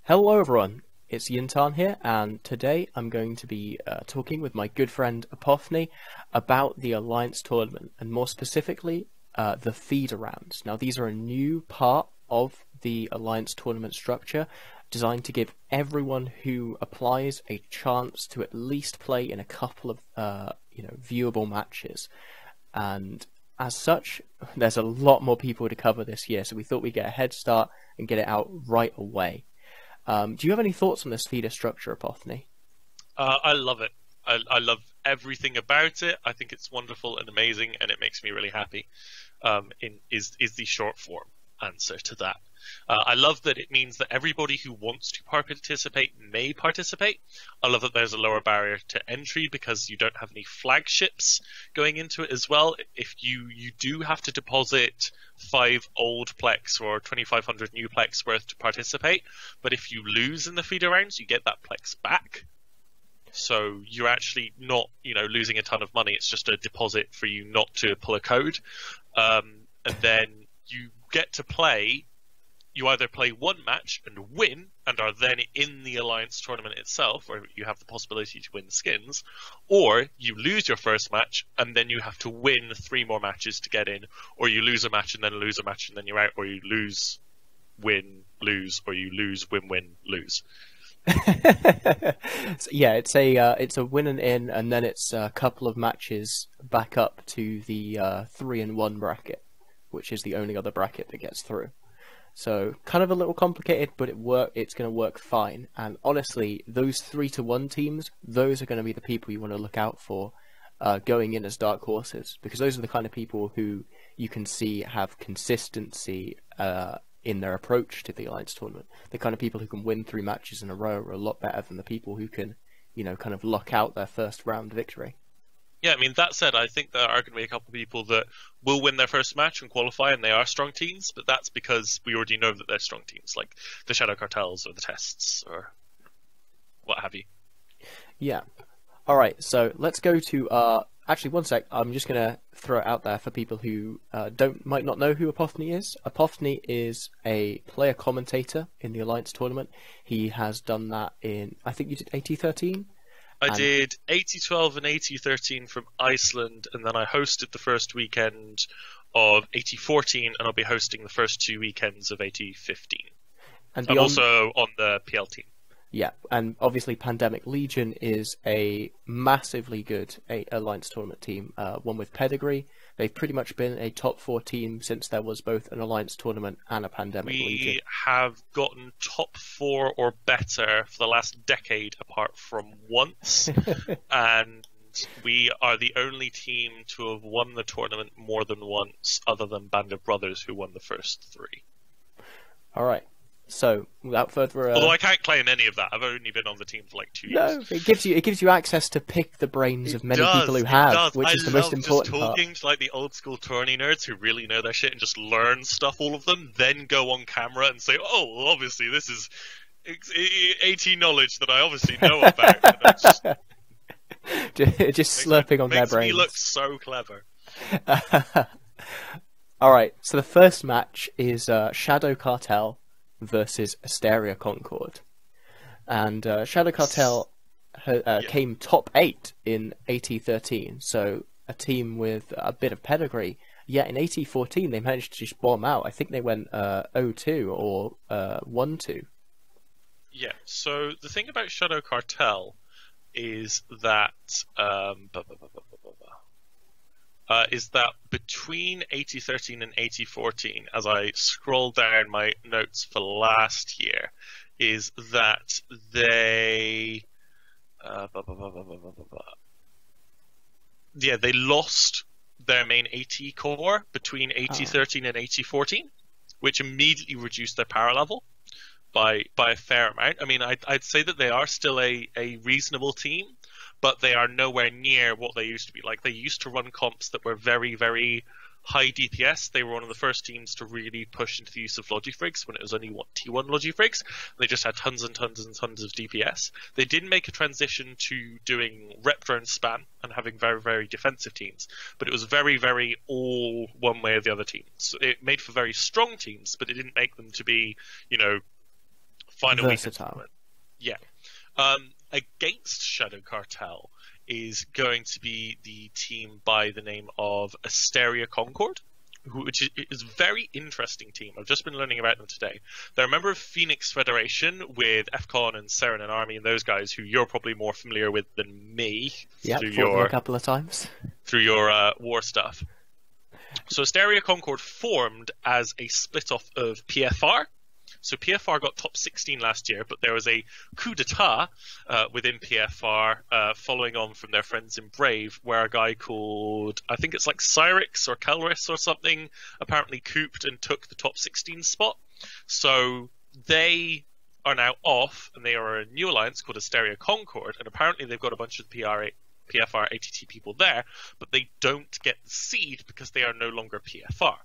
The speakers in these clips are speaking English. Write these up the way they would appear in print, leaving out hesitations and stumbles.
Hello everyone, it's Jin'taan here, and today I'm going to be talking with my good friend Apothne about the Alliance tournament, and more specifically, the feeder rounds. Now these are a new part of the Alliance tournament structure, designed to give everyone who applies a chance to at least play in a couple of viewable matches. And as such, there's a lot more people to cover this year, so we thought we'd get a head start and get it out right away. Do you have any thoughts on this feeder structure, Apothne? I love it. I love everything about it. I think it's wonderful and amazing, and it makes me really happy. Is the short form answer to that. I love that it means that everybody who wants to participate may participate. I love that there's a lower barrier to entry because you don't have any flagships going into it as well. If you do have to deposit 5 old plex or 2,500 new plex worth to participate, but if you lose in the feeder rounds, you get that plex back. So you're actually not, losing a ton of money. It's just a deposit for you not to pull a code. And then you get to play. You either play one match and win, and are then in the Alliance tournament itself, where you have the possibility to win skins, or you lose your first match, and then you have to win 3 more matches to get in, or you lose a match and then lose a match and then you're out, or you lose, win, lose, or you lose, win, win, lose. So, yeah, it's a win and in, and then it's a couple of matches back up to the 3-1 bracket, which is the only other bracket that gets through. So kind of a little complicated, but it's going to work fine. And honestly, those 3-1 teams, those are going to be the people you want to look out for going in as dark horses, because those are the kind of people who you can see have consistency in their approach to the Alliance tournament. The kind of people who can win 3 matches in a row are a lot better than the people who can, kind of luck out their first round victory. Yeah, I mean, that said, I think there are going to be a couple of people that will win their first match and qualify, and they are strong teams, but that's because we already know that they're strong teams, like the Shadow Cartels or the Tests or what have you. Yeah. Alright, so let's go to... actually, one sec. I'm just going to throw it out there for people who might not know who Apothne is. Apothne is a player commentator in the Alliance tournament. He has done that in... I think you did AT13? I did AT12 and AT13 from Iceland, and then I hosted the first weekend of AT14, and I'll be hosting the first 2 weekends of AT15. And I'm also on the PL team. Yeah, and obviously Pandemic Legion is a massively good Alliance tournament team, one with pedigree. They've pretty much been a top 4 team since there was both an Alliance tournament and a Pandemic Legion. We have gotten top 4 or better for the last decade, apart from once, and we are the only team to have won the tournament more than once, other than Band of Brothers, who won the first 3. All right. So, without further although I can't claim any of that, I've only been on the team for like 2 years. No, it gives you access to pick the brains of many people who have, which is the most important part. I love just talking to like the old school tourney nerds who really know their shit and just learn stuff, all of them, then go on camera and say, "Oh, well, obviously this is AT knowledge that I obviously know about." just slurping on their brains. Makes me look so clever. All right, so the first match is Shadow Cartel versus Asteria Concord, and Shadow Cartel came top 8 in AT13, so a team with a bit of pedigree. Yet in AT14 they managed to just bomb out. I think they went 0-2 or 1-2. Yeah, so the thing about Shadow Cartel is that between AT13 and AT14, as I scroll down my notes for last year, is that they they lost their main AT core between AT13 and AT14, which immediately reduced their power level by a fair amount. I mean, I'd say that they are still a reasonable team, but they are nowhere near what they used to be. Like, they used to run comps that were very, very high DPS. They were one of the first teams to really push into the use of Logifrigs when it was only T1 Logifrigs. They just had tons and tons and tons of DPS. They did make a transition to doing rep drone span and having very, very defensive teams, but it was very, very all one way or the other teams. It made for very strong teams, but it didn't make them to be, Final weekend versatile. tournament. Yeah. Against Shadow Cartel is going to be the team by the name of Asteria Concord, which is a very interesting team. I've just been learning about them today. They're a member of Phoenix Federation with FCON and Seren and Army and those guys who you're probably more familiar with than me Yeah, through fought them a couple of times. through your war stuff. So Asteria Concord formed as a split-off of PFR. So PFR got top 16 last year, but there was a coup d'etat within PFR following on from their friends in Brave, where a guy called, I think it's like Cyrix or Kelris or something, apparently couped and took the top 16 spot. So they are now off, and they are a new alliance called Asteria Concord, and apparently they've got a bunch of PFR ATT people there, but they don't get the seed because they are no longer PFR.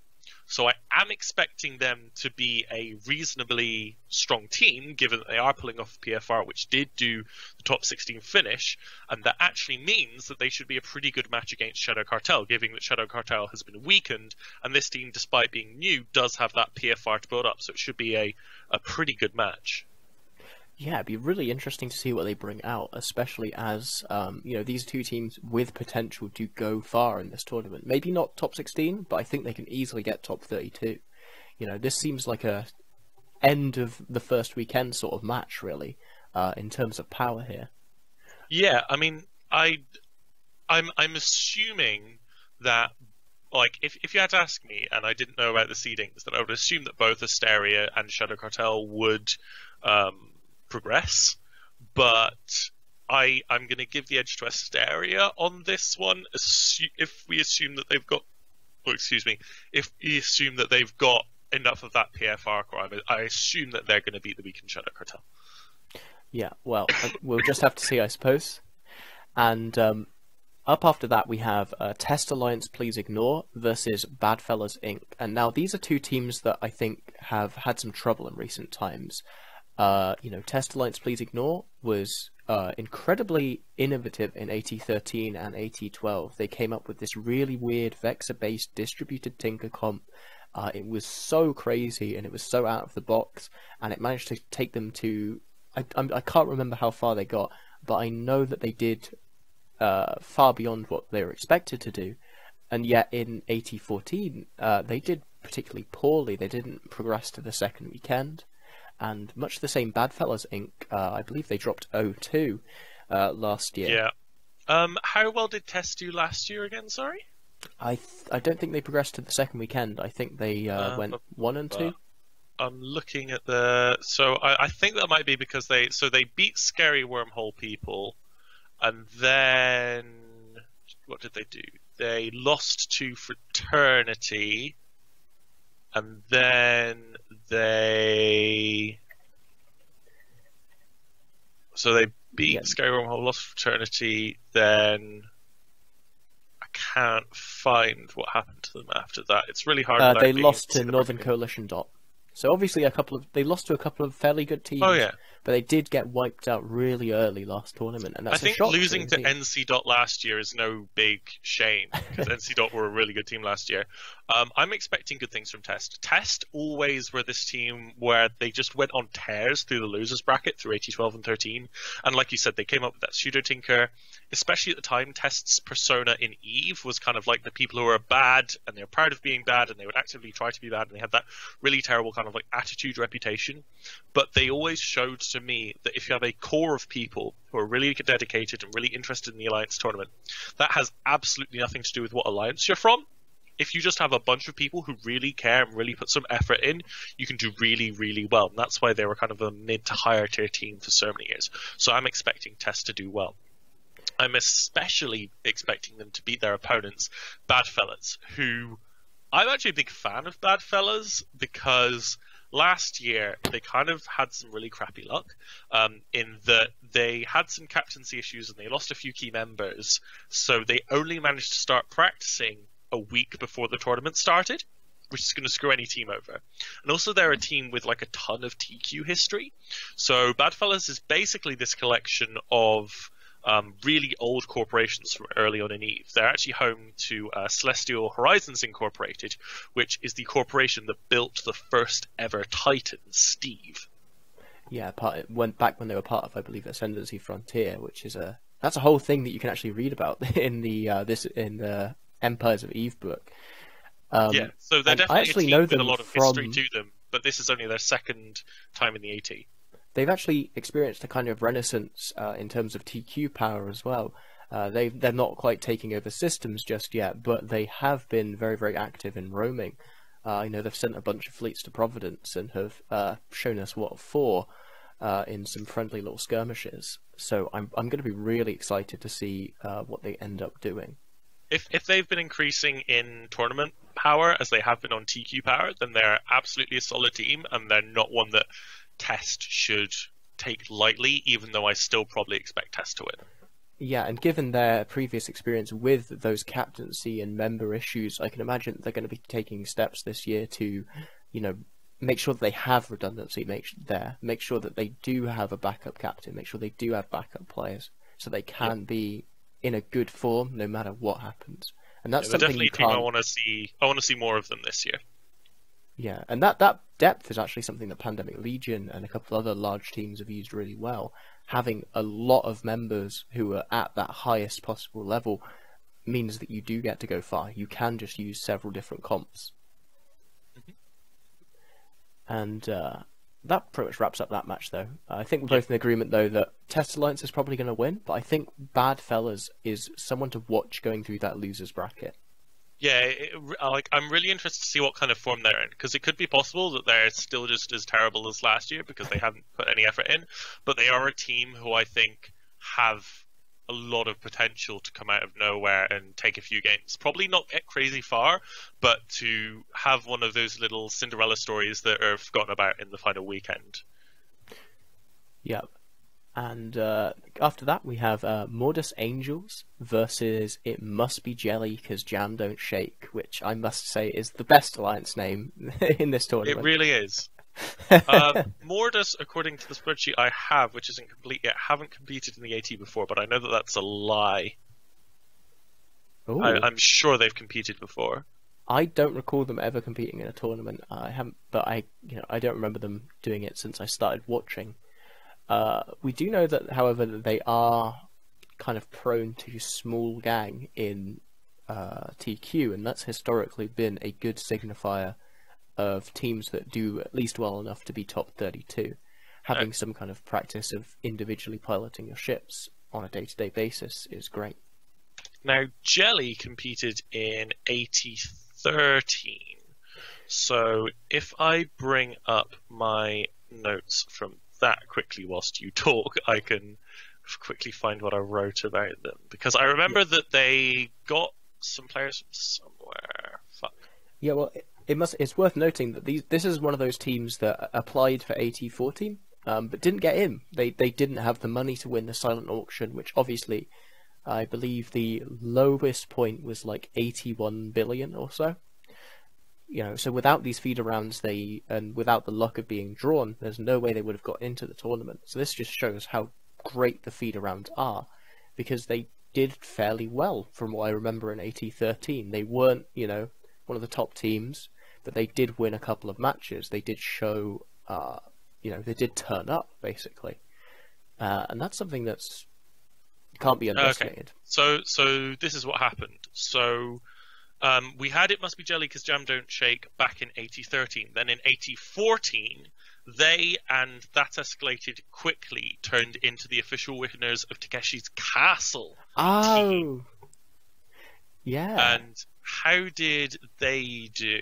So I am expecting them to be a reasonably strong team, given that they are pulling off PFR, which did do the top 16 finish, and that actually means that they should be a pretty good match against Shadow Cartel, given that Shadow Cartel has been weakened, and this team, despite being new, does have that PFR to build up, so it should be a pretty good match. Yeah, it'd be really interesting to see what they bring out, especially as these two teams with potential to go far in this tournament. Maybe not top 16, but I think they can easily get top 32. This seems like a end of the first weekend sort of match, really, in terms of power here. Yeah, I mean, I'm assuming that, like, if you had to ask me, and I didn't know about the seedings, then I would assume that both Asteria and Shadow Cartel would progress, but I'm going to give the edge to Asteria on this one. If we assume that they've got, enough of that PFR core, I assume that they're going to beat the weakened Shadow Cartel. Yeah, well, we'll just have to see, I suppose. And up after that, we have Test Alliance Please Ignore versus Badfellas Inc. And now these are two teams that I think have had some trouble in recent times. Test Alliance Please Ignore was incredibly innovative in AT13 and AT12. They came up with this really weird Vexor-based distributed Tinker comp. It was so crazy and it was so out of the box, and it managed to take them to... I can't remember how far they got, but I know that they did far beyond what they were expected to do. And yet in AT14, they did particularly poorly. They didn't progress to the second weekend. And much the same, Badfellas Inc. I believe they dropped 0-2 last year. Yeah. How well did Test do last year again? Sorry. I don't think they progressed to the second weekend. I think they went 1-2. I'm looking at so I think that might be because they beat Scary Wormhole people, and then what did they do? They lost to Fraternity. And then they beat Scary Wormhole, lost Fraternity, then I can't find what happened to them after that. It's really hard. They lost to Northern Coalition Dot. So obviously they lost to a couple of fairly good teams. Oh yeah. But they did get wiped out really early last tournament, and that's I think a shock losing to team. NC Dot last year is no big shame, because NC Dot were a really good team last year. I'm expecting good things from Test. Test always were this team where they just went on tears through the losers bracket through AT12 and 13, and like you said, they came up with that pseudo tinker. Especially at the time, Test's persona in EVE was kind of like the people who are bad and they're proud of being bad and they would actively try to be bad, and they had that really terrible kind of like attitude reputation. But they always showed to me that if you have a core of people who are really dedicated and really interested in the Alliance tournament, that has absolutely nothing to do with what Alliance you're from. If you just have a bunch of people who really care and really put some effort in, you can do really, really well. And that's why they were kind of a mid to higher tier team for so many years. So I'm expecting Test to do well. I'm especially expecting them to beat their opponents, Badfellas, who I'm actually a big fan of Badfellas, because last year they kind of had some really crappy luck in that they had some captaincy issues and they lost a few key members, so they only managed to start practicing a week before the tournament started, which is going to screw any team over. And also they're a team with like a ton of TQ history. So Badfellas is basically this collection of really old corporations from early on in EVE. They're actually home to Celestial Horizons Incorporated, which is the corporation that built the first ever Titan, Steve. Yeah, back when they were part of, I believe, Ascendancy Frontier, which is that's a whole thing that you can actually read about in the Empires of Eve book. Yeah, so they're And I definitely a actually team know with a them lot of history to them, but this is only their second time in the AT. They've actually experienced a kind of renaissance in terms of TQ power as well. They're not quite taking over systems just yet, but they have been very, very active in roaming. They've sent a bunch of fleets to Providence and have shown us what for in some friendly little skirmishes. So I'm going to be really excited to see what they end up doing. If they've been increasing in tournament power as they have been on TQ power, then they're absolutely a solid team, and they're not one that Test should take lightly, even though I still probably expect Test to win. Yeah, and given their previous experience with those captaincy and member issues, I can imagine they're going to be taking steps this year to, make sure that they have redundancy, make sure that they do have a backup captain, make sure they do have backup players, so they can be in a good form no matter what happens. And that's something definitely you can't... a team I want to see more of them this year. Yeah, and that depth is actually something that Pandemic Legion and a couple other large teams have used really well. Having a lot of members who are at that highest possible level means that you do get to go far. You can just use several different comps. And that pretty much wraps up that match, though. I think we're both in agreement, though, that Test Alliance is probably going to win, but I think Badfellas is someone to watch going through that losers bracket. Yeah, I'm really interested to see what kind of form they're in, because it could be possible that they're still just as terrible as last year because they haven't put any effort in, but they are a team who I think have a lot of potential to come out of nowhere and take a few games. Probably not get crazy far, but to have one of those little Cinderella stories that are forgotten about in the final weekend. Yep. And after that, we have MORDUS Angels versus It Must Be Jelly Because Jam Don't Shake, which I must say is the best alliance name in this tournament. It really is. MORDUS, according to the spreadsheet I have, which isn't complete yet, haven't competed in the AT before, but I know that that's a lie. I'm sure they've competed before. I don't recall them ever competing in a tournament. I haven't, but I don't remember them doing it since I started watching. We do know that, however, that they are kind of prone to small gang in TQ, and that's historically been a good signifier of teams that do at least well enough to be top 32. Having some kind of practice of individually piloting your ships on a day-to-day basis is great. Now, Jelly competed in AT13, so if I bring up my notes from that quickly whilst you talk, I can quickly find what I wrote about them, because I remember that they got some players from somewhere. Fuck. Yeah, well, it's worth noting that this is one of those teams that applied for AT14, but didn't get in. They didn't have the money to win the silent auction, which obviously, I believe the lowest point was like 81 billion or so. So without these feeder rounds, and without the luck of being drawn, there's no way they would have got into the tournament. So this just shows how great the feeder rounds are, because they did fairly well from what I remember in AT13. They weren't, one of the top teams, but they did win a couple of matches. They did show, they did turn up, basically. And that's something that's can't be underestimated. Okay. So this is what happened. So we had It Must Be Jelly Because Jam Don't Shake back in AT13. Then in AT14, they, and that escalated quickly, turned into the official winners of Takeshi's Castle team. Yeah. And how did they do?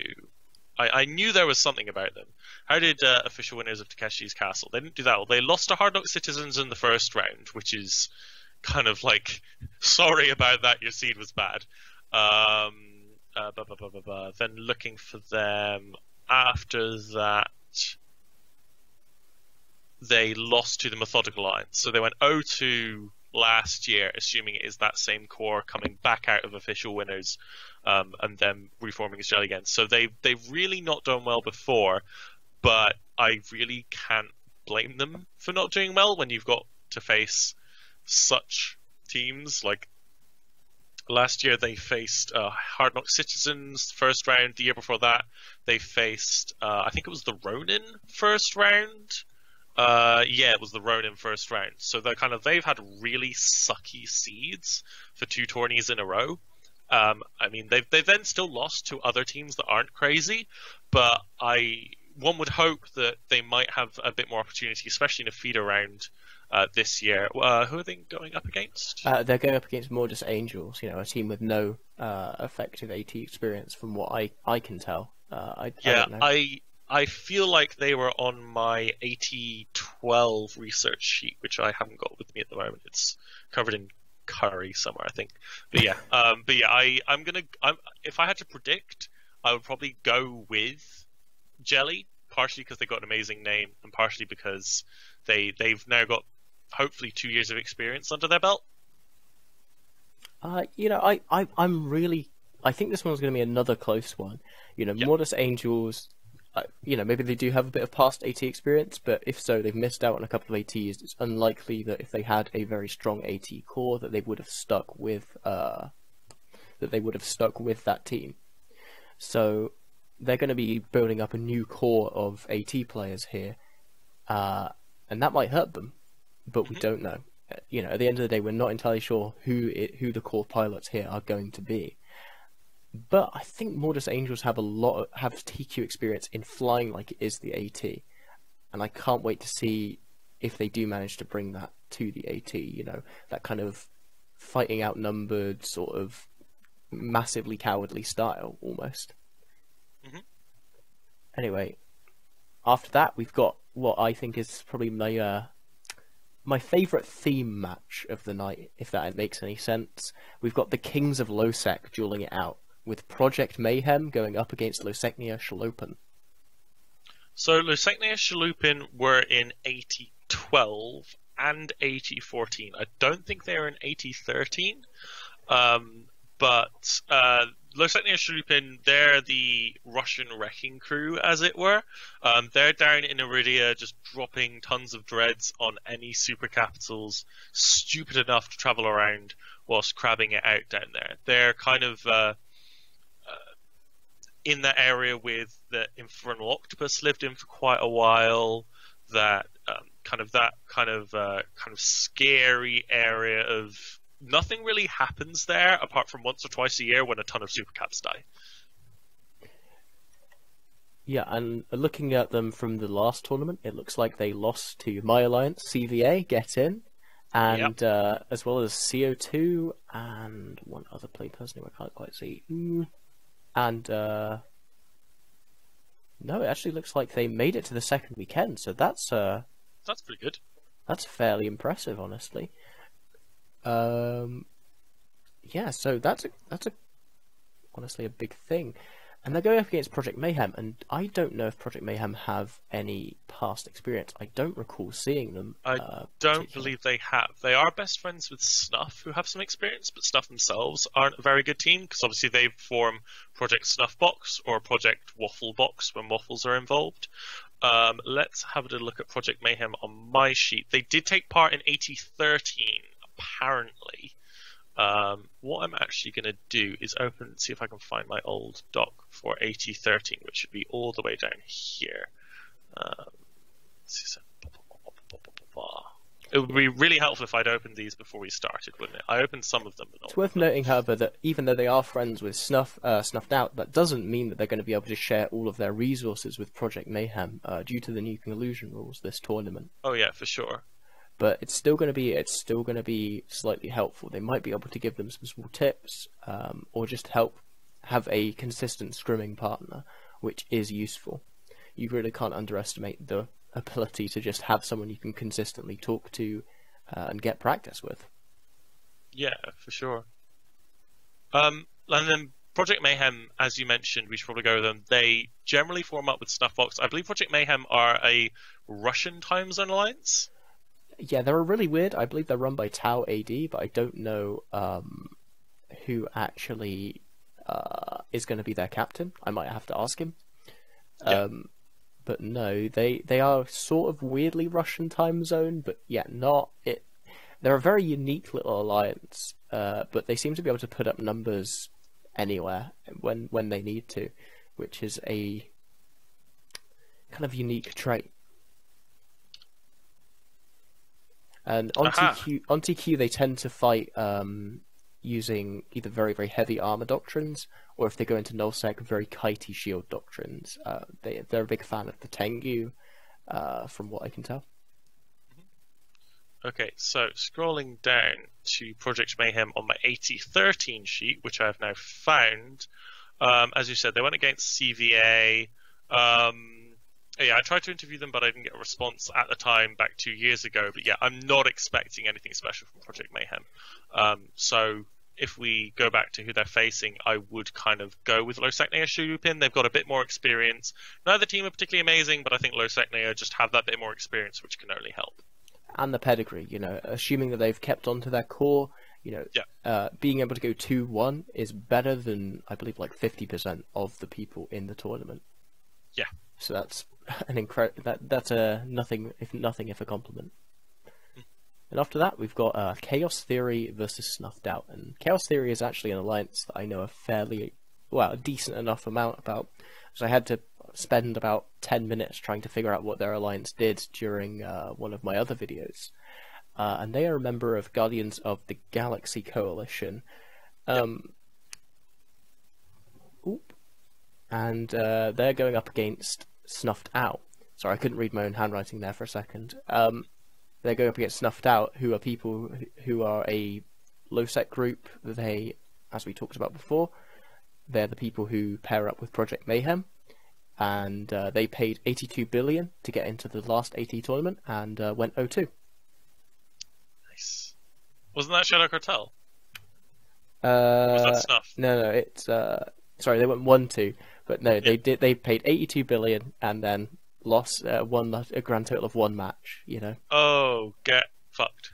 I knew there was something about them. How did official winners of Takeshi's Castle? They didn't do that well. They lost to Hard Knock Citizens in the first round, which is kind of like, sorry about that, your seed was bad. Then looking for them after that, they lost to the Methodical Alliance. So they went 0-2 last year, assuming it is that same core coming back out of official winners, and then reforming as Jelly again. So they've really not done well before, but I really can't blame them for not doing well when you've got to face such teams. Like last year they faced Hard Knock Citizens first round. The year before that they faced I think it was the Ronin first round. Yeah, it was the Ronin first round. So they've had really sucky seeds for 2 tourneys in a row. I mean, they've then still lost to other teams that aren't crazy, but one would hope that they might have a bit more opportunity, especially in a feeder round this year. Who are they going up against? They're going up against MORDUS Angels, a team with no effective AT experience, from what I can tell. I don't know. I feel like they were on my AT12 research sheet, which I haven't got with me at the moment. It's covered in curry somewhere, I think. But yeah, if I had to predict, I would probably go with Jelly, partially because they got an amazing name, and partially because they've now got hopefully 2 years of experience under their belt. I think this one's going to be another close one. Yep. MORDUS Angels, maybe they do have a bit of past AT experience, but if so, they've missed out on a couple of ATs. It's unlikely that if they had a very strong AT core, that they would have stuck with that team. So they're going to be building up a new core of AT players here, and that might hurt them, but we don't know. At the end of the day, we're not entirely sure who the core pilots here are going to be. But I think MORDUS Angels have TQ experience in flying like it is the AT, and I can't wait to see if they do manage to bring that to the AT. That kind of fighting outnumbered, sort of massively cowardly style, almost. Mm-hmm. Anyway, after that, we've got what I think is probably my favourite theme match of the night, if that makes any sense. We've got the Kings of LowSec dueling it out, with Project.Mayhem going up against LowSechnaya Sholupen. So LowSechnaya Sholupen were in AT12 and AT14. I don't think they were in AT13, but LowSechnaya Sholupen, they're the Russian wrecking crew, as it were. They're down in Iridia, just dropping tons of dreads on any super capitals stupid enough to travel around whilst crabbing it out down there. They're kind of in that area with the Infernal Octopus lived in for quite a while. That kind of scary area of nothing really happens there apart from once or twice a year when a ton of supercaps die. Yeah, and looking at them from the last tournament, it looks like they lost to My Alliance, CVA, Get In, and as well as CO2 and one other play person who I can't quite see. And no, it actually looks like they made it to the second weekend, so that's pretty good. That's fairly impressive, honestly. Yeah, so that's honestly a big thing. And they're going up against Project Mayhem, and I don't know if Project Mayhem have any past experience. I don't recall seeing them. I don't believe they have. They are best friends with Snuff, who have some experience, but Snuff themselves aren't a very good team, because obviously they form Project Snuffbox or Project Wafflebox when waffles are involved. Let's have a look at Project Mayhem on my sheet. They did take part in AT13, apparently. What I'm actually going to do is see if I can find my old doc for AT13, which should be all the way down here. It would be really helpful if I'd opened these before we started, wouldn't it? I opened some of them. But not it's worth noting, however, that even though they are friends with Snuffed Out, that doesn't mean that they're going to be able to share all of their resources with Project Mayhem due to the new collusion rules this tournament. Oh yeah, for sure. But it's still going to be slightly helpful. They might be able to give them some small tips, or just have a consistent scrimming partner, which is useful. You really can't underestimate the ability to just have someone you can consistently talk to and get practice with. Yeah, for sure. And then Project Mayhem, as you mentioned, we should probably go with them. They generally form up with Snuffbox. I believe Project Mayhem are a Russian time zone alliance. Yeah, they're really weird. I believe they're run by Tau AD, but I don't know who actually is going to be their captain. I might have to ask him. Yeah. But no, they are sort of weirdly Russian time zone, but yeah, not it. They're a very unique little alliance, but they seem to be able to put up numbers anywhere when they need to, which is a kind of unique trait. And on TQ they tend to fight using either very, very heavy armor doctrines, or if they go into nullsec, very kitey shield doctrines. They're a big fan of the Tengu, from what I can tell. Okay, so scrolling down to Project Mayhem on my 8013 sheet, which I have now found. As you said, they went against CVA. Yeah, I tried to interview them, but I didn't get a response at the time back 2 years ago. But yeah, I'm not expecting anything special from Project Mayhem. So if we go back to who they're facing, I would kind of go with LowSechnaya Sholupen. They've got a bit more experience. Neither team are particularly amazing, but I think LowSechnaya just have that bit more experience, which can only help. And the pedigree, assuming that they've kept on to their core, being able to go 2-1 is better than, I believe, like 50% of the people in the tournament. Yeah. So that's that's a nothing if a compliment. And after that, we've got ChaosTheory versus Snuffed Out. And ChaosTheory is actually an alliance that I know a decent enough amount about. So I had to spend about 10 minutes trying to figure out what their alliance did during one of my other videos. And they are a member of Guardians of the Galaxy Coalition. And they're going up against Snuffed Out. Sorry, I couldn't read my own handwriting there for a second. They're going up against Snuffed Out, who are people who are a low-sec group. They, as we talked about before, they're the people who pair up with Project Mayhem, and they paid 82 billion to get into the last AT tournament and went 0-2. Nice. Wasn't that Shadow Cartel? Was that Snuff? No, it's sorry, they went 1-2, but no, they did. They paid 82 billion and then lost won a grand total of one match. Oh, get fucked.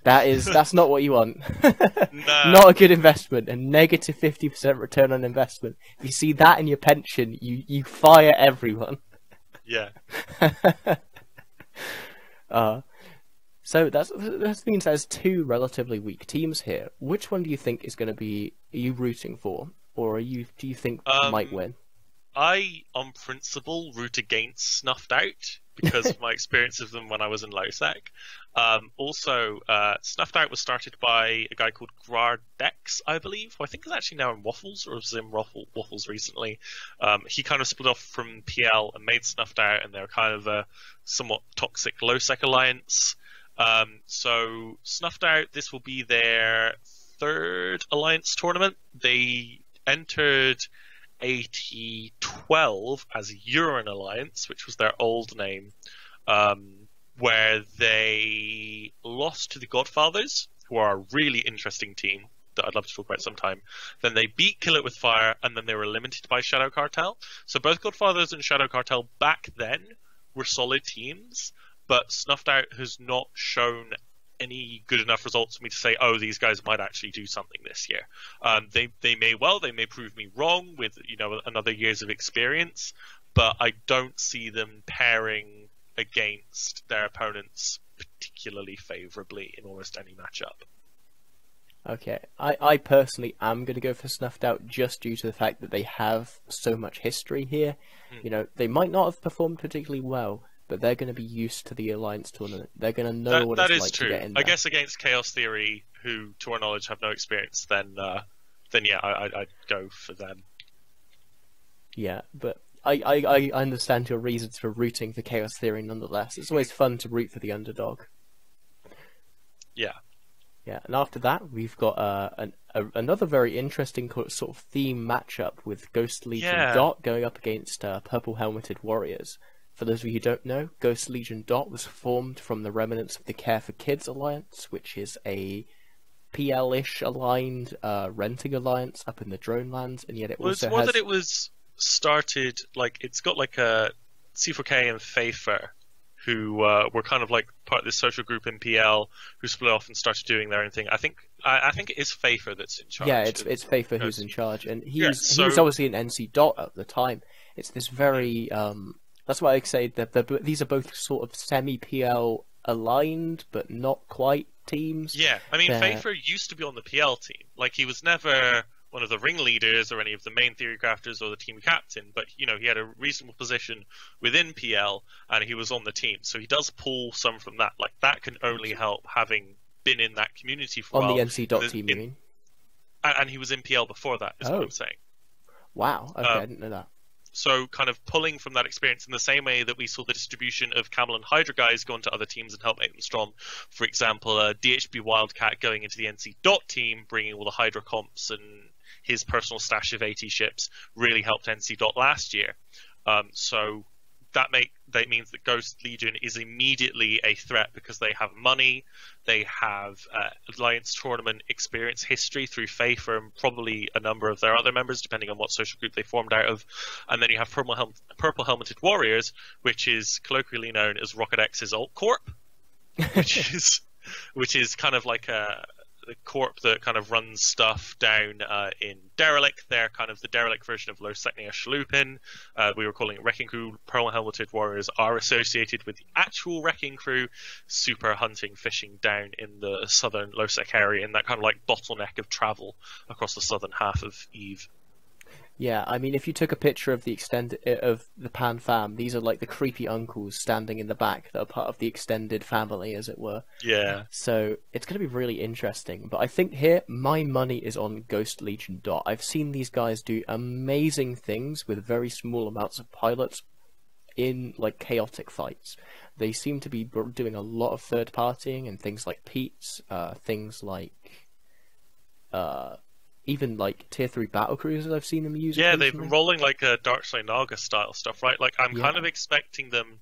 That's not what you want. No. Not a good investment. A negative 50% return on investment. If you see that in your pension, you fire everyone. Yeah. So that means there's two relatively weak teams here. Which one do you think is going to be? Are you rooting for, or do you think might win? I, on principle, root against Snuffed Out because of my experience of them when I was in LowSec. Also, Snuffed Out was started by a guy called Gardex, I believe, who I think is actually now in Waffles, or was in Waffles recently. He kind of split off from PL and made Snuffed Out, and they're kind of a somewhat toxic LowSec alliance. So Snuffed Out, this will be their third alliance tournament. They entered AT12 as Urine Alliance, which was their old name, where they lost to the Godfathers, who are a really interesting team that I'd love to talk about sometime. Then they beat Kill It With Fire, and then they were eliminated by Shadow Cartel. So both Godfathers and Shadow Cartel back then were solid teams, but Snuffed Out has not shown any good enough results for me to say, oh, these guys might actually do something this year. They may prove me wrong with another years of experience, but I don't see them pairing against their opponents particularly favorably in almost any matchup. Okay, I personally am going to go for Snuffed Out just due to the fact that they have so much history here. They might not have performed particularly well, but they're going to be used to the Alliance tournament. They're going to know what it's like to get in there. I guess against ChaosTheory, who, to our knowledge, have no experience, then yeah, I'd go for them. Yeah, but I understand your reasons for rooting for ChaosTheory nonetheless. It's always fun to root for the underdog. Yeah. Yeah, and after that, we've got another very interesting sort of theme matchup with Ghost Legion Dot going up against Purple Helmeted Warriors. For those of you who don't know, Ghost Legion Dot was formed from the remnants of the Care for Kids Alliance, which is a PL-ish aligned renting alliance up in the Drone Lands, and yet it also it's more that it was started, it's got a C4K and Fafer, who were kind of part of this social group in PL, who split off and started doing their own thing. I think it is Fafer that's in charge. Yeah, it's Fafer who's in charge, and he was obviously an NC Dot at the time. It's this very that's why I say that these are both sort of semi-PL aligned, but not quite teams. Yeah, I mean, Fafer used to be on the PL team. He was never one of the ringleaders or any of the main theory crafters or the team captain, but he had a reasonable position within PL and he was on the team, so he does pull some from that. Like that can only help having been in that community for a while. On the NC team, you mean? And he was in PL before that, is what I'm saying. Wow, okay, I didn't know that. So kind of pulling from that experience in the same way that we saw the distribution of Camel and Hydra guys go into other teams and help make them strong. For example, DHB Wildcat going into the NC team, bringing all the Hydra comps and his personal stash of 80 ships really helped NC last year. So that means that Ghost Legion is immediately a threat because they have money, they have Alliance Tournament experience history through Fafer and probably a number of their other members, depending on what social group they formed out of. And then you have Purple Helmeted Warriors, which is colloquially known as Rocket X's Alt Corp, which is kind of like the corp that kind of runs stuff down in Derelict. They're kind of the Derelict version of LowSechnaya Sholupen. We were calling it Wrecking Crew. Pearl Helmeted Warriors are associated with the actual Wrecking Crew, super hunting, fishing down in the southern LowSec area, in that kind of like bottleneck of travel across the southern half of EVE. Yeah, I mean, if you took a picture of the Pan fam, these are like the creepy uncles standing in the back that are part of the extended family, as it were. Yeah. So it's going to be really interesting. But I think here, my money is on Ghost Legion. I've seen these guys do amazing things with very small amounts of pilots in like chaotic fights. They seem to be doing a lot of third partying and things like Pete's, things like even like tier 3 battle cruisers I've seen them use. Yeah, they've been rolling like a Darkside Naga style stuff, right? Like I'm kind of expecting them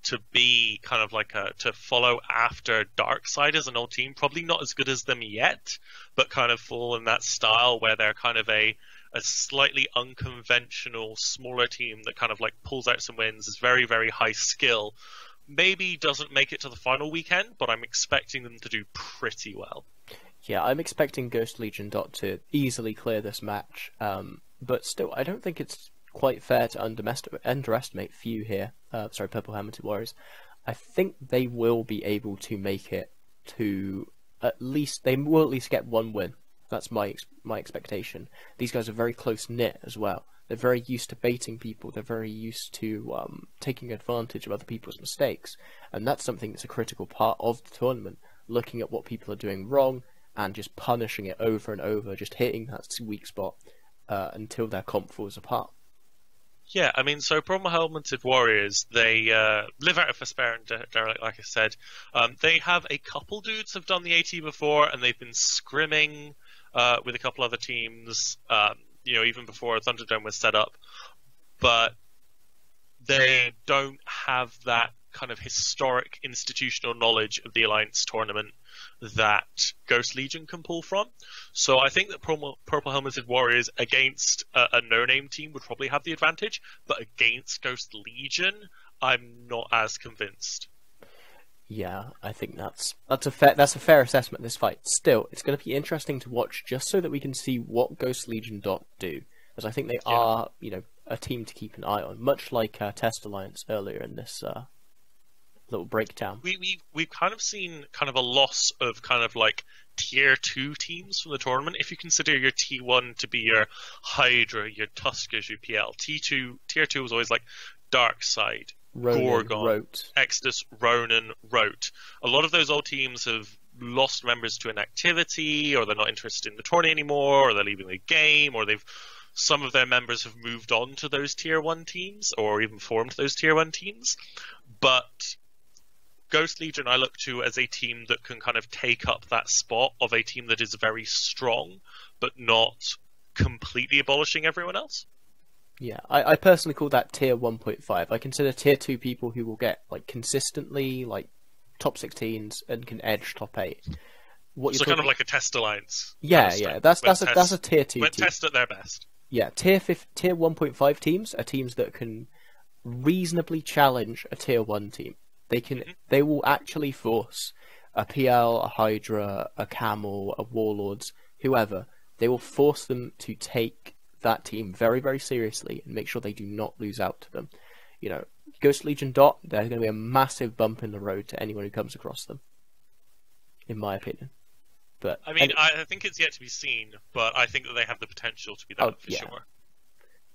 to be kind of like to follow after Darkside as an old team, probably not as good as them yet, but kind of fall in that style where they're kind of a slightly unconventional, smaller team that kind of like pulls out some wins, is very, very high skill. Maybe doesn't make it to the final weekend, but I'm expecting them to do pretty well. Yeah, I'm expecting Ghost Legion to easily clear this match, but still, I don't think it's quite fair to underestimate Few here. Purple Helmeted Warriors. I think they will be able to make it to they will at least get one win. That's my expectation. These guys are very close knit as well. They're very used to baiting people. They're very used to taking advantage of other people's mistakes, and that's something that's a critical part of the tournament. Looking at what people are doing wrong and just punishing it over and over, just hitting that weak spot until their comp falls apart. Yeah, I mean, so Purple Helmeted Warriors, they live out of Vesper and Derelict, like I said. They have a couple dudes have done the AT before, and they've been scrimming with a couple other teams, even before Thunderdome was set up. But they don't have that kind of historic institutional knowledge of the Alliance tournament that Ghost Legion can pull from. So I think that Purple Helmeted Warriors against a no-name team would probably have the advantage, but against Ghost Legion, I'm not as convinced. Yeah, I think that's a fair assessment of this fight. Still, it's going to be interesting to watch just so that we can see what Ghost Legion do, as I think they are, a team to keep an eye on, much like Test Alliance earlier in this little breakdown. We've kind of seen kind of a loss of kind of like tier 2 teams from the tournament. If you consider your T1 to be your Hydra, your Tuskers, your PL, tier 2 was always like Darkside, Gorgon, Rote, Exodus, Ronan, Rote. A lot of those old teams have lost members to inactivity, or they're not interested in the tourney anymore, or they're leaving the game, or some of their members have moved on to those tier 1 teams, or even formed those tier 1 teams. But Ghost Legion I look to as a team that can kind of take up that spot of a team that is very strong, but not completely abolishing everyone else. Yeah, I personally call that tier 1.5. I consider tier 2 people who will get like consistently like top 16s and can edge top 8. So kind of like a Test Alliance. Yeah, that's a tier 2 when team. Test at their best. Yeah, tier 1.5 teams are teams that can reasonably challenge a tier 1 team. They will actually force a PL, a Hydra, a Camel, a Warlords, whoever. They will force them to take that team very, very seriously and make sure they do not lose out to them. Ghost Legion there's going to be a massive bump in the road to anyone who comes across them, in my opinion. But I mean, I think it's yet to be seen, but I think that they have the potential to be that for sure.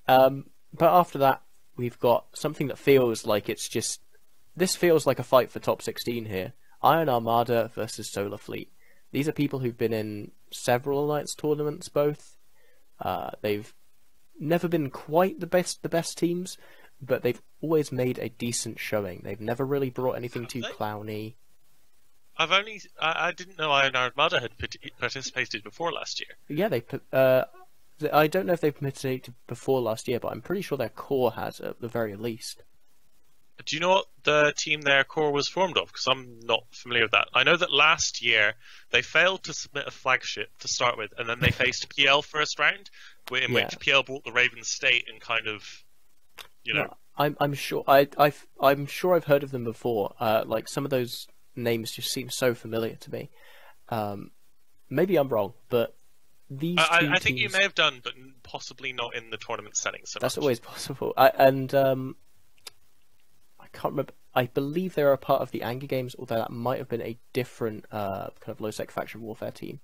But after that, we've got something that feels like it's just... This feels like a fight for top 16 here. Iron Armada versus Solar Fleet. These are people who've been in several Alliance tournaments, both. They've never been quite the best teams, but they've always made a decent showing. They've never really brought anything too clowny. I didn't know Iron Armada had participated before last year. Yeah, I don't know if they participated before last year, but I'm pretty sure their core has at the very least. Do you know what the team their core was formed of? Because I'm not familiar with that. I know that last year they failed to submit a flagship to start with, and then they faced PL first round, in which PL brought the Raven State and kind of, No, I'm sure I've heard of them before. Like some of those names just seem so familiar to me. Maybe I'm wrong, but these I think teams... you may have done, but possibly not in the tournament setting. That's always possible. I can't remember. I believe they are a part of the Anger Games, although that might have been a different kind of low-sec faction warfare team.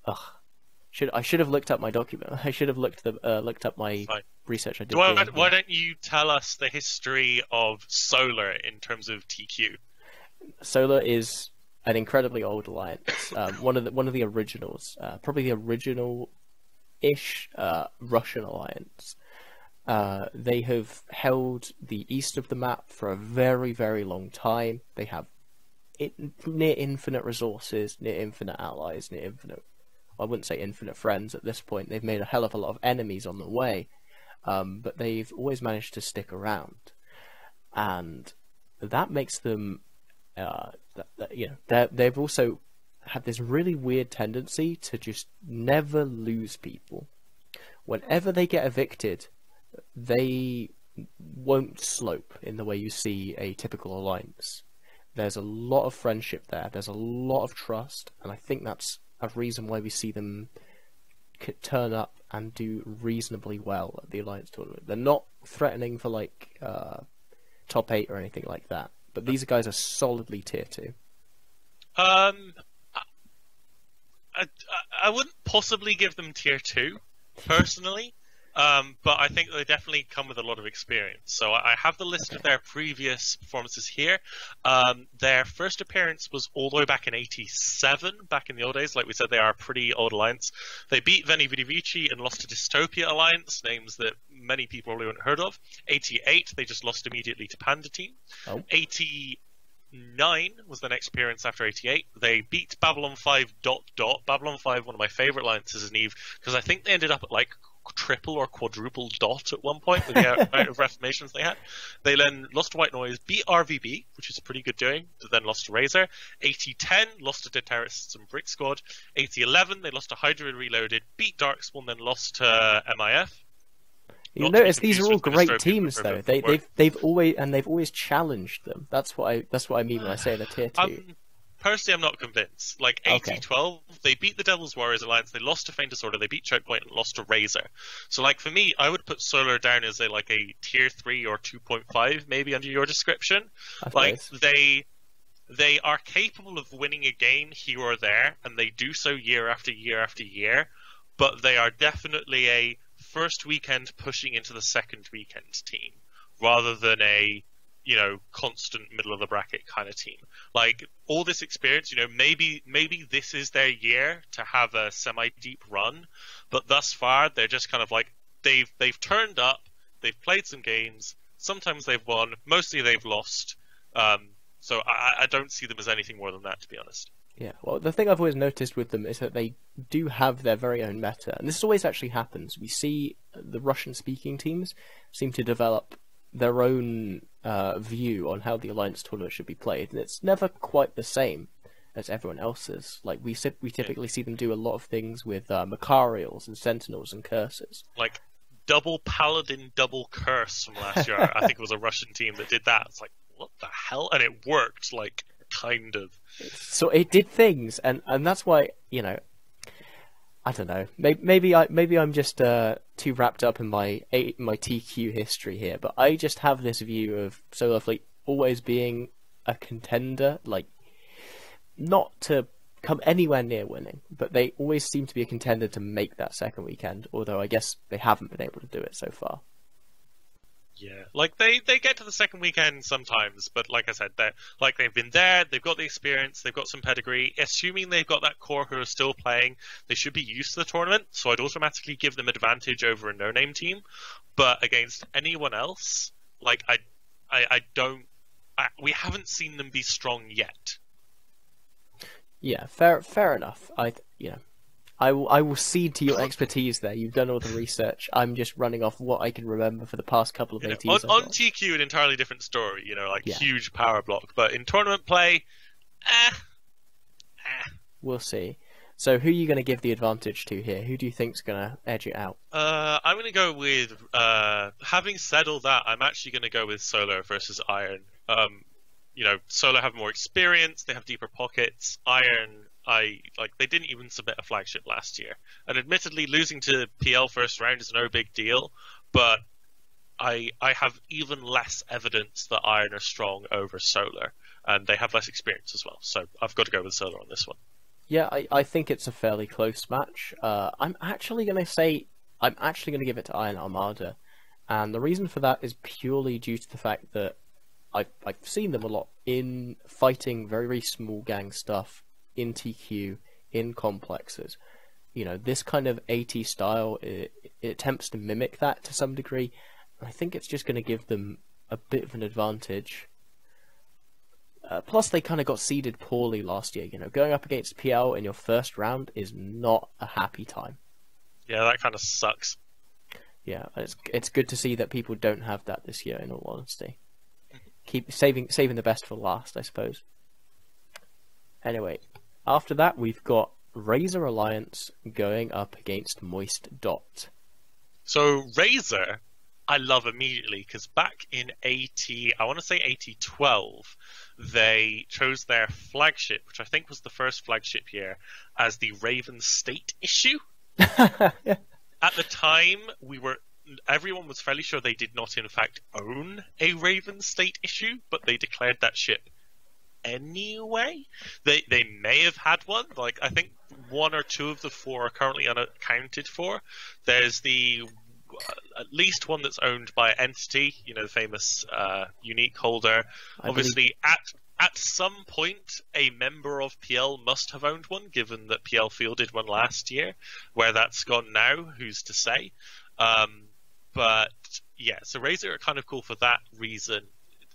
I should have looked up my document. I should have looked up my research I did. Why don't you tell us the history of Solar in terms of TQ? Solar is an incredibly old alliance. One of the originals, probably the original-ish Russian alliance. They have held the east of the map for a very, very long time. They have near infinite resources, near infinite allies, near infinite... I wouldn't say infinite friends at this point. They've made a hell of a lot of enemies on the way, but they've always managed to stick around, and that makes them, they've also had this really weird tendency to just never lose people. Whenever they get evicted, they won't slope in the way you see a typical alliance. There's a lot of friendship there. There's a lot of trust, and I think that's a reason why we see them turn up and do reasonably well at the Alliance tournament. They're not threatening for like top 8 or anything like that, but these guys are solidly tier 2. I wouldn't possibly give them tier 2 personally, but I think they definitely come with a lot of experience. So I have the list of their previous performances here. Their first appearance was all the way back in 87, back in the old days. Like we said, they are a pretty old alliance. They beat Veni Vidi Vici and lost to Dystopia Alliance, names that many people probably haven't heard of. 88, they just lost immediately to Panda Team. 89 was the next appearance after 88. They beat Babylon 5 ... Babylon 5, one of my favourite alliances in EVE, because I think they ended up at like triple or quadruple dot at one point with the amount of reformations they had. They then lost to White Noise, beat RVB, which is a pretty good doing, but then lost to Razor. 8010 lost to Dead Terrorists and Brick Squad. 8011 they lost to Hydra Reloaded, beat Darkspawn, then lost to MIF. You'll notice these are all great teams, though. They've always challenged them. That's what I mean when I say they're tier 2. Personally, I'm not convinced. Like 80-12, they beat the Devil's Warriors Alliance, they lost to Faint Disorder, they beat Chokepoint, and lost to Razor. So, like for me, I would put Solar down as a tier 3 or 2.5, maybe under your description. Like they are capable of winning a game here or there, and they do so year after year after year. But they are definitely a first weekend pushing into the second weekend team, rather than a constant middle of the bracket kind of team. Like all this experience, maybe this is their year to have a semi-deep run, but thus far they're just kind of like they've turned up, they've played some games, sometimes they've won, mostly they've lost. So I don't see them as anything more than that, to be honest. Yeah, well, the thing I've always noticed with them is that they do have their very own meta, and this always actually happens. We see the Russian-speaking teams seem to develop their own view on how the Alliance tournament should be played, and it's never quite the same as everyone else's. Like we typically see them do a lot of things with Macarials and Sentinels and Curses. Like double Paladin, double Curse from last year. I think it was a Russian team that did that. It's like, what the hell? And it worked, like, kind of. So it did things, and that's why, I don't know. Maybe I'm just too wrapped up in my TQ history here, but I just have this view of Solar Fleet always being a contender. Like not to come anywhere near winning, but they always seem to be a contender to make that second weekend, although I guess they haven't been able to do it so far. Yeah, like they get to the second weekend sometimes, but like I said, they've been there, they've got the experience, they've got some pedigree. Assuming they've got that core who are still playing, they should be used to the tournament, so I'd automatically give them advantage over a no-name team. But against anyone else, like we haven't seen them be strong yet. Yeah, fair enough. I will cede to your expertise there. You've done all the research. I'm just running off what I can remember for the past couple of ATs. On TQ, an entirely different story. Huge power block, but in tournament play, we'll see. So, who are you going to give the advantage to here? Who do you think's going to edge it out? I'm going to go with. Having said all that, I'm actually going to go with Solar versus Iron. Solar have more experience. They have deeper pockets. Iron. They didn't even submit a flagship last year, and admittedly losing to PL first round is no big deal, but I have even less evidence that Iron are strong over Solar, and they have less experience as well, so I've got to go with Solar on this one. Yeah, I think it's a fairly close match. I'm actually going to give it to Iron Armada, and the reason for that is purely due to the fact that I've seen them a lot in fighting very, very small gang stuff, in TQ, in complexes. This kind of AT style, it attempts to mimic that to some degree. I think it's just going to give them a bit of an advantage. Plus, they kind of got seeded poorly last year. Going up against PL in your first round is not a happy time. Yeah, that kind of sucks. Yeah, it's good to see that people don't have that this year, in all honesty. Keep saving the best for last, I suppose. Anyway, after that, we've got Razor Alliance going up against Moist Dot. So Razor, I love immediately, because back in I want to say AT12, they chose their flagship, which I think was the first flagship year, as the Raven State issue. Yeah. At the time, everyone was fairly sure they did not in fact own a Raven State issue, but they declared that ship anyway. They may have had one. I think 1 or 2 of the 4 are currently unaccounted for. There's at least one that's owned by Entity, the famous unique holder. Obviously, at some point, a member of PL must have owned one, given that PL fielded one last year. Where that's gone now, who's to say? But yeah, so Razor are kind of cool for that reason.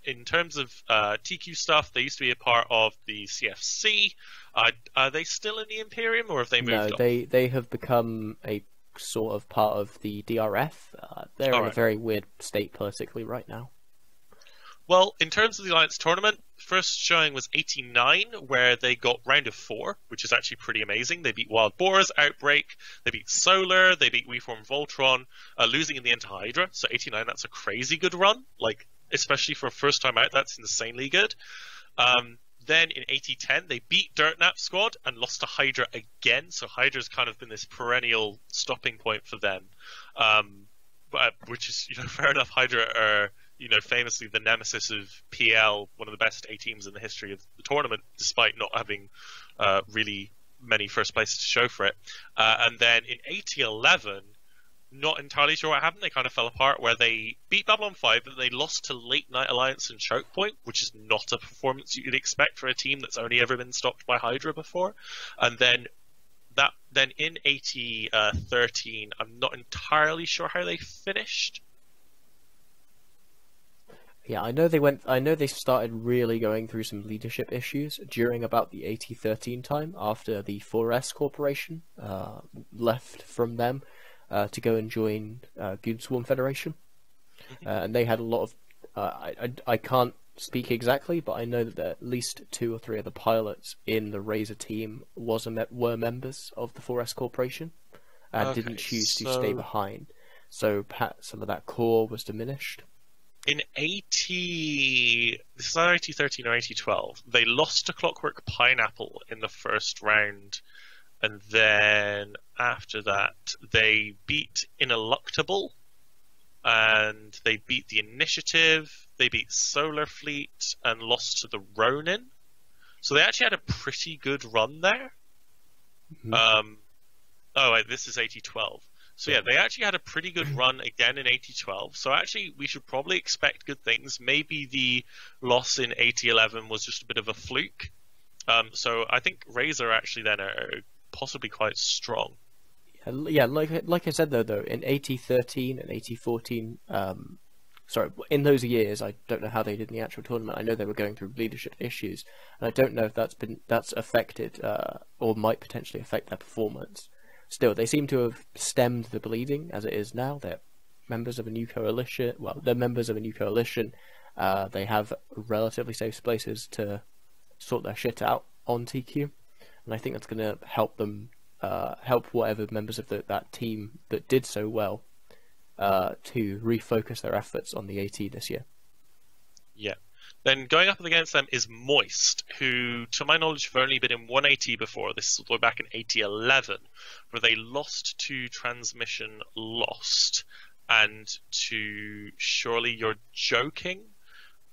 In terms of TQ stuff, they used to be a part of the CFC. Are they still in the Imperium, or have they moved on? No, they have become a sort of part of the DRF. They're in a very weird state politically right now. Well, in terms of the Alliance tournament, first showing was 89, where they got round of 4, which is actually pretty amazing. They beat Wild Boars, Outbreak, they beat Solar, they beat WeForm Voltron, losing in the end to Hydra. So 89, that's a crazy good run. Especially for a first time out, that's insanely good. Then in 80-10, they beat Dirtnap Squad and lost to Hydra again. So Hydra's kind of been this perennial stopping point for them, which is fair enough. Hydra are famously the nemesis of PL, one of the best A teams in the history of the tournament, despite not having really many first places to show for it. And then in 80-11. Not entirely sure what happened. They kind of fell apart, where they beat Babylon 5, but they lost to Late Night Alliance and Choke Point, which is not a performance you'd expect for a team that's only ever been stopped by Hydra before. And then in 80-13, I'm not entirely sure how they finished. Yeah, I know they started really going through some leadership issues during about the 80-13 time, after the 4S Corporation left from them. To go and join Goon Swarm Federation, and they had a lot of. I can't speak exactly, but I know that at least 2 or 3 of the pilots in the Razor team were members of the 4S Corporation and didn't choose to stay behind. So perhaps some of that core was diminished. In this is either 80-13 or 80-12, they lost to Clockwork Pineapple in the first round. And then after that, they beat Ineluctable, and they beat the Initiative, they beat Solar Fleet, and lost to the Ronin. So they actually had a pretty good run there. Mhm. Oh, wait, this is 8012. So yeah, they actually had a pretty good run again in 8012. So actually, we should probably expect good things. Maybe the loss in 8011 was just a bit of a fluke. So I think Razor actually then are possibly quite strong. Yeah, like I said though, in 8013 and 8014, sorry, in those years, I don't know how they did in the actual tournament. I know they were going through leadership issues, and I don't know if that's affected or might potentially affect their performance. Still, they seem to have stemmed the bleeding as it is now. They're members of a new coalition. Well, they're members of a new coalition. They have relatively safe places to sort their shit out on TQ, and I think that's going to help them, help whatever members of that team that did so well to refocus their efforts on the AT this year. Yeah. Then going up against them is Moist, who, to my knowledge, have only been in one AT before. This is way back in 8011, where they lost to Transmission Lost and to Surely You're Joking.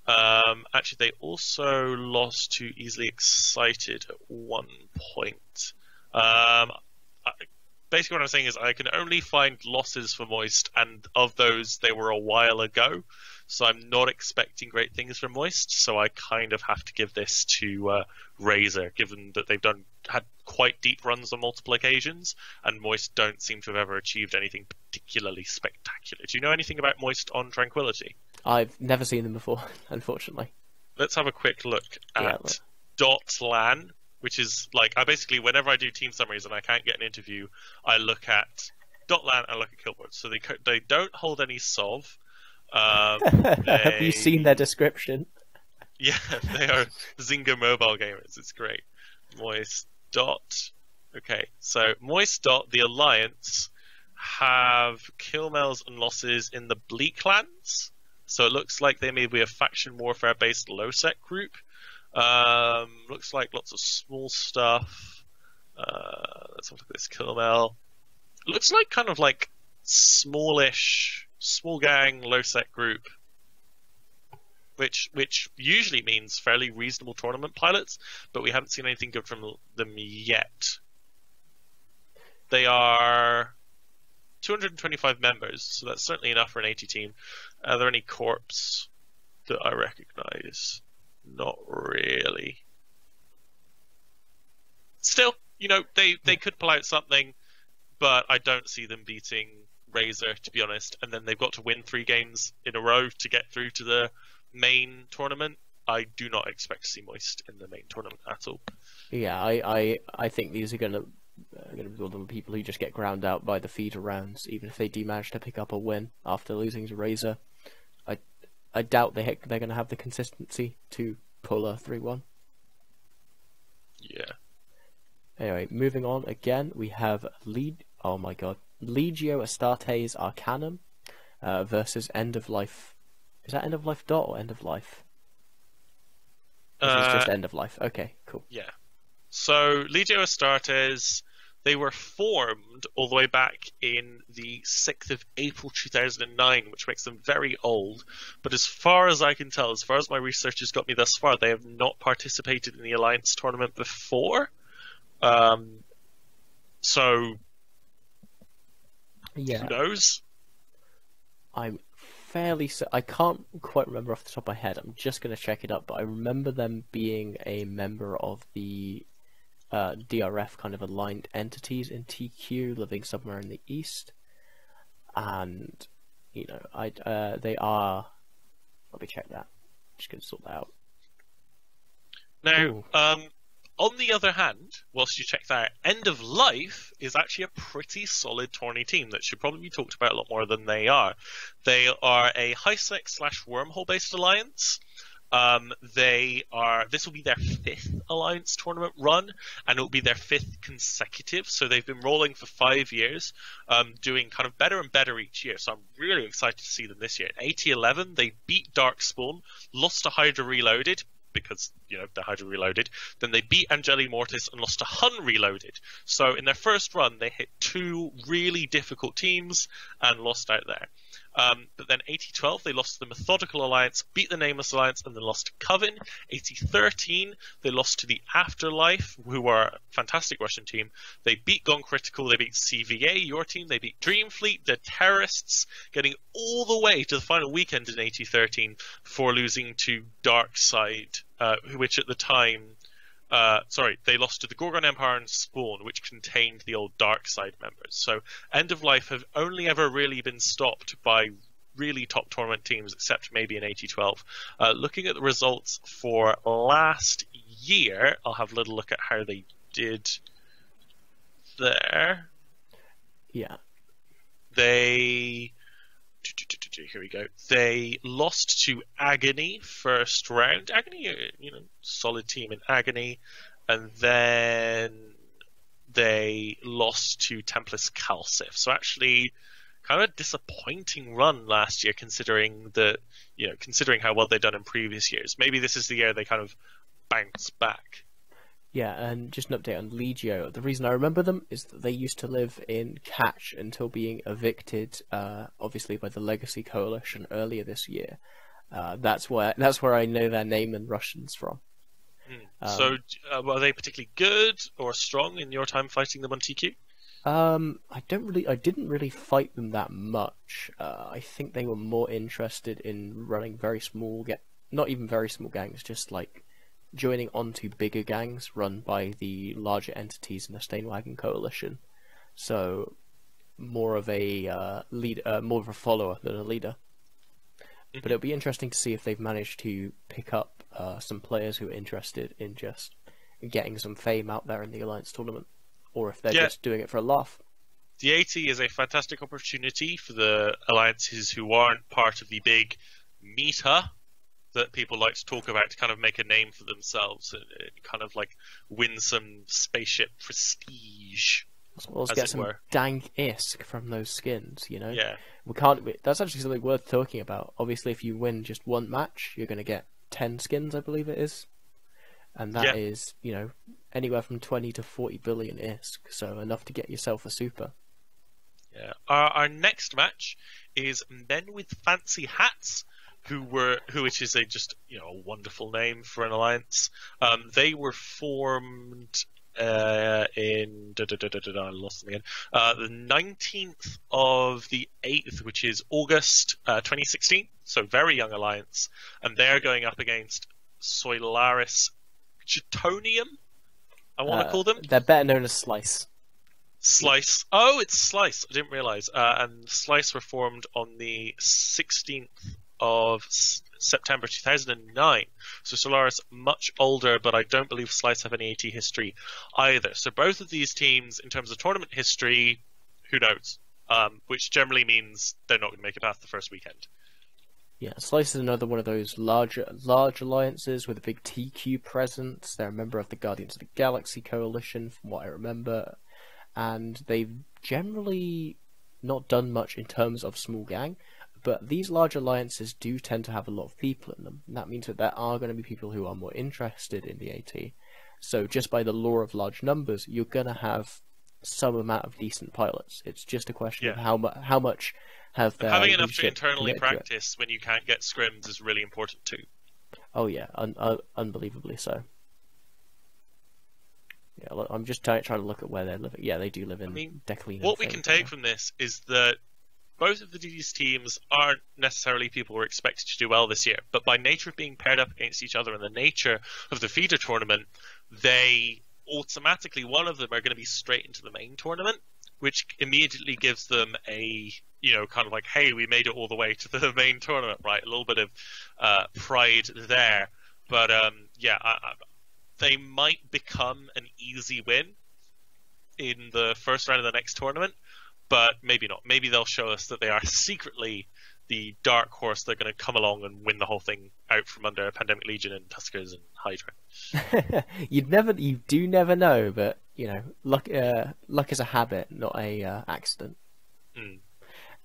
Actually, they also lost to Easily Excited at one point. Basically, what I'm saying is I can only find losses for Moist, and of those, they were a while ago. So I'm not expecting great things from Moist. So I kind of have to give this to Razor, given that they've had quite deep runs on multiple occasions, and Moist don't seem to have ever achieved anything particularly spectacular. Do you know anything about Moist on Tranquility? I've never seen them before, unfortunately. Let's have a quick look at .lan, which is like, I basically, whenever I do team summaries and I can't get an interview, I look at .lan and look at killboards. So they don't hold any SOV. Have you seen their description? Yeah, they are Zynga mobile gamers. It's great. Moist dot. Okay, so Moist dot, the Alliance have kill mails and losses in the Bleak clans. So it looks like they may be a faction warfare based low sec group. Looks like lots of small stuff. Let's have a look at this kill mail. It looks like kind of like smallish, small gang, low sec group, which usually means fairly reasonable tournament pilots, but we haven't seen anything good from them yet. They are 225 members, so that's certainly enough for an 80 team. Are there any corps that I recognize? Not really. Still, you know, they could pull out something, but I don't see them beating Razor, to be honest. And then they've got to win 3 games in a row to get through to the main tournament. I do not expect to see Moist in the main tournament at all. Yeah, I think these are going to be one of the people who just get ground out by the feeder rounds, even if they do manage to pick up a win after losing to Razor. I doubt they're going to have the consistency to pull a 3-1. Yeah. Anyway, moving on again, we have Legio Astartes Arcanum versus End of Life. Is that End of Life dot or End of Life? This is just End of Life. Okay, cool. Yeah. So Legio Astartes, they were formed all the way back in the 6th of April 2009, which makes them very old. But as far as I can tell, as far as my research has got me thus far, they have not participated in the Alliance tournament before. So, yeah. Who knows? I'm fairly I can't quite remember off the top of my head. I'm just going to check it up, but I remember them being a member of the DRF kind of aligned entities in TQ, living somewhere in the east, and you know, they are. Let me check that. Just going to sort that out. Now, on the other hand, whilst you check that out, End of Life is actually a pretty solid tourney team that should probably be talked about a lot more than they are. They are a high-sec / wormhole based alliance. This will be their 5th Alliance tournament run, and it will be their 5th consecutive. So they've been rolling for 5 years, doing kind of better and better each year. So I'm really excited to see them this year. In 8011, they beat Darkspawn, lost to Hydra Reloaded, because, you know, they're Hydra Reloaded. Then they beat Angeli Mortis and lost to Hun Reloaded. So in their first run, they hit 2 really difficult teams and lost out there. But then 8012, they lost to the Methodical Alliance, beat the Nameless Alliance, and then lost to Coven. 8013, they lost to the Afterlife, who are a fantastic Russian team. They beat Gone Critical, they beat CVA, your team, they beat Dreamfleet, the Terrorists, getting all the way to the final weekend in 8013 before losing to Darkside, which at the time... they lost to the Gorgon Empire and Spawn, which contained the old Dark Side members. So End of Life have only ever really been stopped by really top tournament teams, except maybe in 8012. Looking at the results for last year, I'll have a little look at how they did there. Yeah. Here we go. They lost to Agony first round. Agony, solid team in Agony. And then they lost to Templis Calcif. So actually, kind of a disappointing run last year, considering how well they've done in previous years. Maybe this is the year they kind of bounce back. Yeah, and just an update on Legio. The reason I remember them is that they used to live in Catch until being evicted, obviously by the Legacy Coalition earlier this year. That's where I know their name and Russians from. So, were they particularly good or strong in your time fighting them on TQ? I didn't really fight them that much. I think they were more interested in running very small, not even very small gangs, just like joining onto bigger gangs run by the larger entities in the Stainwagon Coalition. So more of a more of a follower than a leader. But it'll be interesting to see if they've managed to pick up some players who are interested in just getting some fame out there in the Alliance tournament, or if they're just doing it for a laugh. The 80 is a fantastic opportunity for the alliances who aren't part of the big meta that people like to talk about to kind of make a name for themselves and kind of like win some spaceship prestige. As well as get some dank isk from those skins, Yeah. That's actually something worth talking about. Obviously, if you win just one match, you're going to get 10 skins, I believe it is. And that is, anywhere from 20 to 40 billion isk, so enough to get yourself a super. Yeah. Our next match is Men with Fancy Hats, which is a wonderful name for an alliance. They were formed in I lost them again. The 19th of the 8th, which is August 2016. So very young alliance, and they're going up against Solyaris, Chtonium. I want to call them. They're better known as Slice. Slice. Oh, it's Slice. I didn't realize. And Slice were formed on the 16th of September 2009. So Solyaris much older, but I don't believe Slice have any AT history either. So both of these teams, in terms of tournament history, who knows? Which generally means they're not going to make it past the first weekend. Yeah, Slice is another one of those large alliances with a big TQ presence. They're a member of the Guardians of the Galaxy Coalition, from what I remember, and they've generally not done much in terms of small gang. But these large alliances do tend to have a lot of people in them, and that means that there are going to be people who are more interested in the AT. So just by the law of large numbers, you're going to have some amount of decent pilots. It's just a question of how much have their having enough to leadership internally committed to it. practice when you can't get scrims is really important too. Oh yeah, unbelievably so. Yeah, I'm just trying to look at where they're living. Yeah, they do live in Decalina. What we can take from this is that both of these teams aren't necessarily people who are expected to do well this year, but by nature of being paired up against each other and the nature of the feeder tournament, they automatically, one of them are going to be straight into the main tournament, which immediately gives them a, kind of like, hey, we made it all the way to the main tournament, right? A little bit of pride there. But they might become an easy win in the first round of the next tournament, but maybe not. Maybe they'll show us that they are secretly the dark horse. They're going to come along and win the whole thing out from under Pandemic Legion and Tuskers and Hydra. You do never know, but luck is a habit, not a accident.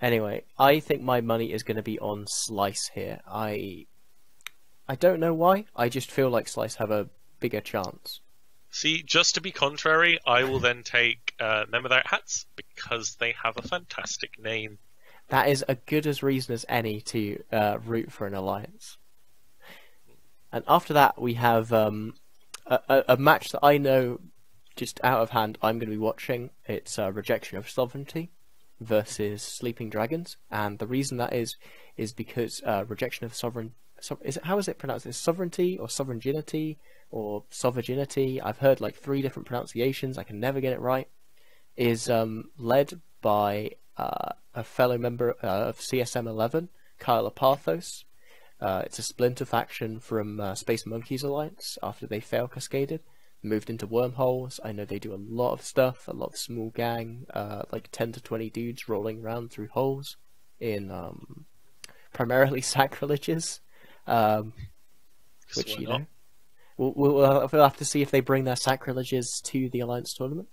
Anyway, I think my money is going to be on Slice here. I don't know why. I just feel like Slice have a bigger chance. See, just to be contrary, I will then take Men Without Hats because they have a fantastic name. That is as good as reason as any to root for an alliance. And after that, we have a match that I know just out of hand I'm going to be watching. It's Rejection of Sovereignty versus Sleeping Dragons. And the reason that is because Rejection of how is it pronounced? Is it sovereignty or sovereignty or sovereignty? I've heard like 3 different pronunciations. I can never get it right. Is led by a fellow member of CSM 11, Kyle Apothne. It's a splinter faction from Space Monkeys Alliance after they fail Cascaded. Moved into Wormholes. I know they do a lot of stuff, a lot of small gang, like 10 to 20 dudes rolling around through holes in primarily sacrileges. Which, you know, we'll have to see if they bring their sacrileges to the Alliance tournament.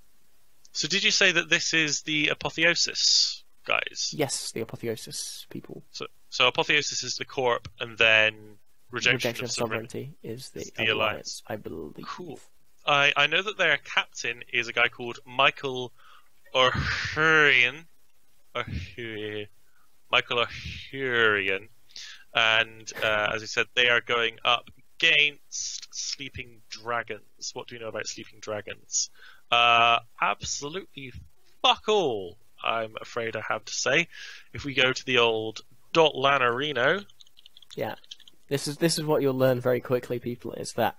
So did you say that this is the Apotheosis guys? Yes, the Apotheosis people. So Apotheosis is the Corp, and then Rejection of Sovereignty is the Alliance, I believe. Cool. I know that their captain is a guy called Michael O'Hurian. Michael O'Hurian. And as I said, they are going up against Sleeping Dragons. What do you know about Sleeping Dragons? Absolutely fuck all, I'm afraid I have to say. If we go to the old .lan arena... Yeah, this is what you'll learn very quickly, people, is that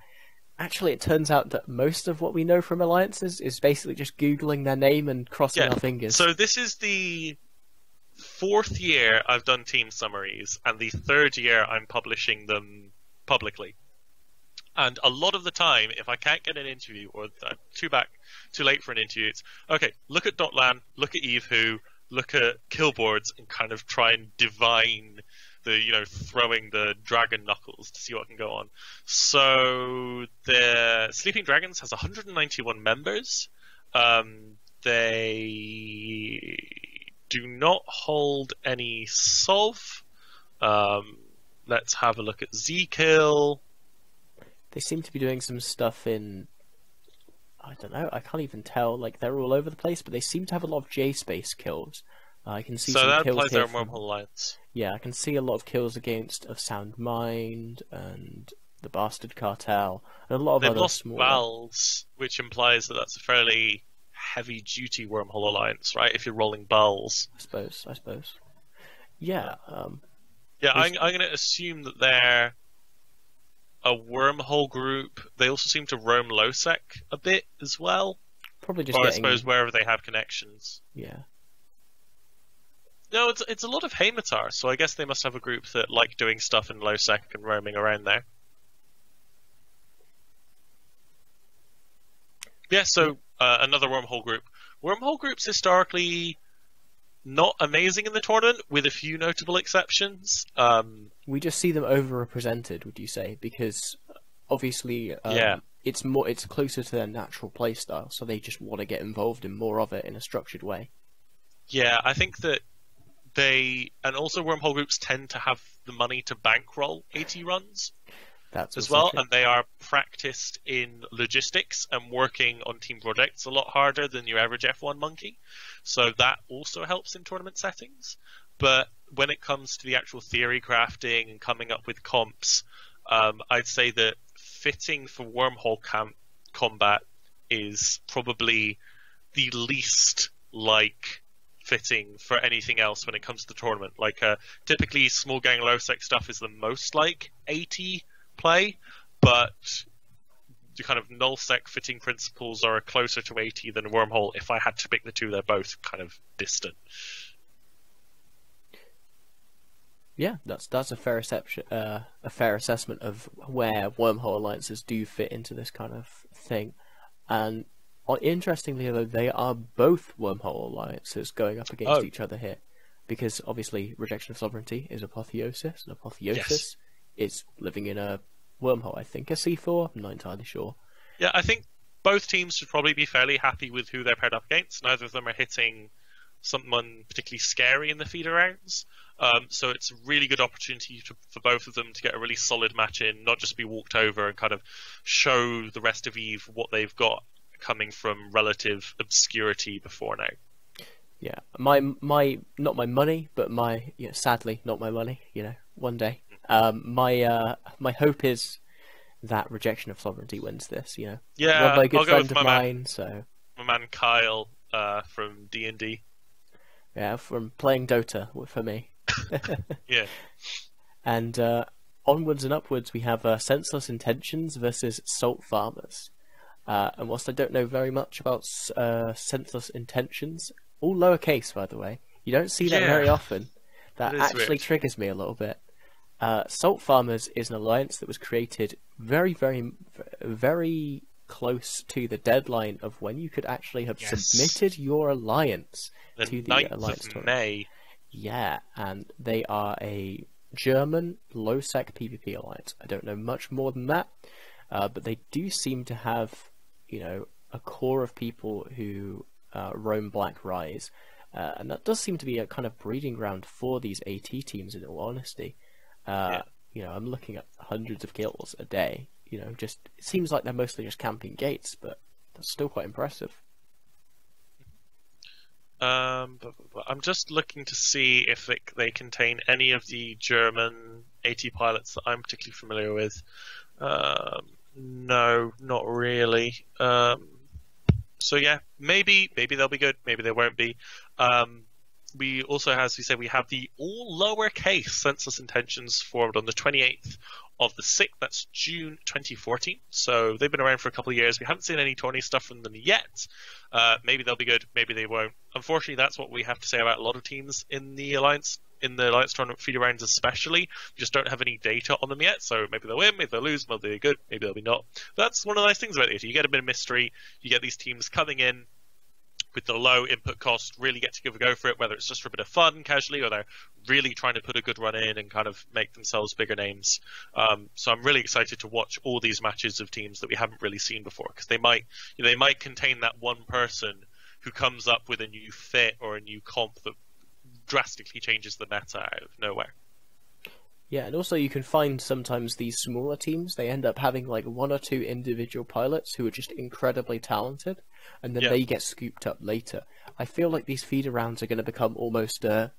actually it turns out that most of what we know from alliances is basically just Googling their name and crossing our fingers. So this is the 4th year I've done team summaries, and the 3rd year I'm publishing them publicly. And a lot of the time, if I can't get an interview or too late for an interview, it's okay. Look at .lan, look at Eve.Who, look at Killboards, and kind of try and divine the throwing the dragon knuckles to see what can go on. So the Sleeping Dragons has 191 members. They do not hold any Sov. Let's have a look at Z-Kill. They seem to be doing some stuff in... I don't know, I can't even tell. Like, they're all over the place, but they seem to have a lot of J-Space kills. I can see some kills applies here their Wormhole Alliance. Yeah, I can see a lot of kills against Of Sound Mind and the Bastard Cartel and a lot of They've other lost small... Vals, which implies that that's a fairly heavy-duty Wormhole Alliance, right? If you're rolling Vals. I suppose. Yeah. Yeah, I'm going to assume that they're a Wormhole group. They also seem to roam LowSec a bit as well. Probably just I suppose wherever they have connections. Yeah. No, it's a lot of Heimatar, so I guess they must have a group that like doing stuff in LowSec and roaming around there. Yeah, so another Wormhole group. Wormhole groups historically not amazing in the tournament, with a few notable exceptions. We just see them overrepresented, would you say? Because obviously, it's closer to their natural playstyle, so they just want to get involved in more of it in a structured way. Yeah, I think that and also Wormhole groups tend to have the money to bankroll AT runs. That's as well, true. And they are practiced in logistics and working on team projects a lot harder than your average F1 monkey. So that also helps in tournament settings. But when it comes to the actual theory crafting and coming up with comps, I'd say that fitting for Wormhole combat is probably the least fitting for anything else when it comes to the tournament. Typically small gang low sec stuff is the most AT play, but the kind of null sec fitting principles are closer to AT than Wormhole. If I had to pick the two, they're both kind of distant. Yeah, that's a fair assessment of where Wormhole alliances do fit into this kind of thing. And interestingly, though, they are both Wormhole alliances going up against each other here, because obviously Rejection of Sovereignty is Apotheosis, and Apotheosis is living in a Wormhole. I think a C4. I'm not entirely sure. Yeah, I think both teams should probably be fairly happy with who they're paired up against. Neither of them are hitting someone particularly scary in the feeder rounds. So it's a really good opportunity for both of them to get a really solid match in, not just be walked over and kind of show the rest of EVE what they've got coming from relative obscurity before now. Yeah, my not my money, but my sadly not my money. One day. My hope is that Rejection of Sovereignty wins this. Run Yeah, by a good I'll go friend with of mine. So my man Kyle from D&D. yeah, from playing Dota for me. Yeah. And onwards and upwards, we have Senseless Intentions versus Salt Farmers. And whilst I don't know very much about Senseless Intentions, all lowercase, by the way, you don't see that very often. That actually weird. triggers me a little bit. Salt Farmers is an alliance that was created very, very, very close to the deadline of when you could actually have submitted your alliance to the alliance of tournament. May. Yeah, and they are a German low-sec PvP alliance. I don't know much more than that, but they do seem to have, a core of people who roam Black Rise, and that does seem to be a kind of breeding ground for these AT teams, in all honesty. I'm looking at hundreds of kills a day. Just it seems like they're mostly just camping gates, but that's still quite impressive. But I'm just looking to see if they contain any of the German AT pilots that I'm particularly familiar with. No, not really. So yeah, maybe they'll be good, maybe they won't be. We also, as we said, we have the all lowercase Senseless Intentions formed on the 28th of the 6th. That's June 2014. So they've been around for a couple of years. We haven't seen any tourney stuff from them yet. Maybe they'll be good. Maybe they won't. Unfortunately, that's what we have to say about a lot of teams in the Alliance tournament feeder rounds, especially. We just don't have any data on them yet. So maybe they'll win, maybe they'll lose, maybe they'll be good, maybe they'll be not. That's one of the nice things about it. You get a bit of mystery. You get these teams coming in with the low input cost, really get to give a go for it, whether it's just for a bit of fun, casually, or they're really trying to put a good run in and kind of make themselves bigger names. So I'm really excited to watch all these matches of teams that we haven't really seen before, because they might contain that one person who comes up with a new fit or a new comp that drastically changes the meta out of nowhere. Yeah, and also you can find sometimes these smaller teams, they end up having like one or two individual pilots who are just incredibly talented, and then they get scooped up later. I feel like these feeder rounds are going to become almost a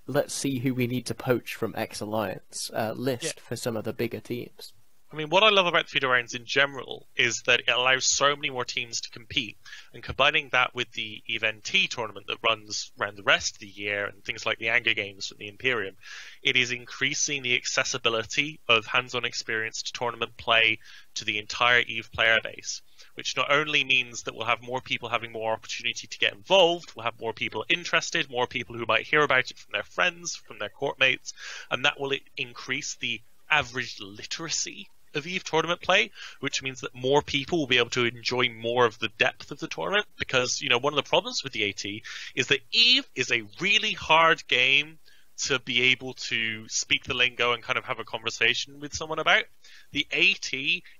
let's see who we need to poach from X Alliance list for some of the bigger teams. I mean, what I love about feeder rounds in general is that it allows so many more teams to compete, and combining that with the E.V.E.N.T. tournament that runs around the rest of the year and things like the Anger Games from the Imperium, it is increasing the accessibility of hands-on experience to tournament play to the entire EVE player base, which not only means that we'll have more people having more opportunity to get involved, we'll have more people interested, more people who might hear about it from their friends, from their courtmates, and that will increase the average literacy of EVE tournament play, which means that more people will be able to enjoy more of the depth of the tournament, because one of the problems with the AT is that EVE is a really hard game to be able to speak the lingo and kind of have a conversation with someone about. The AT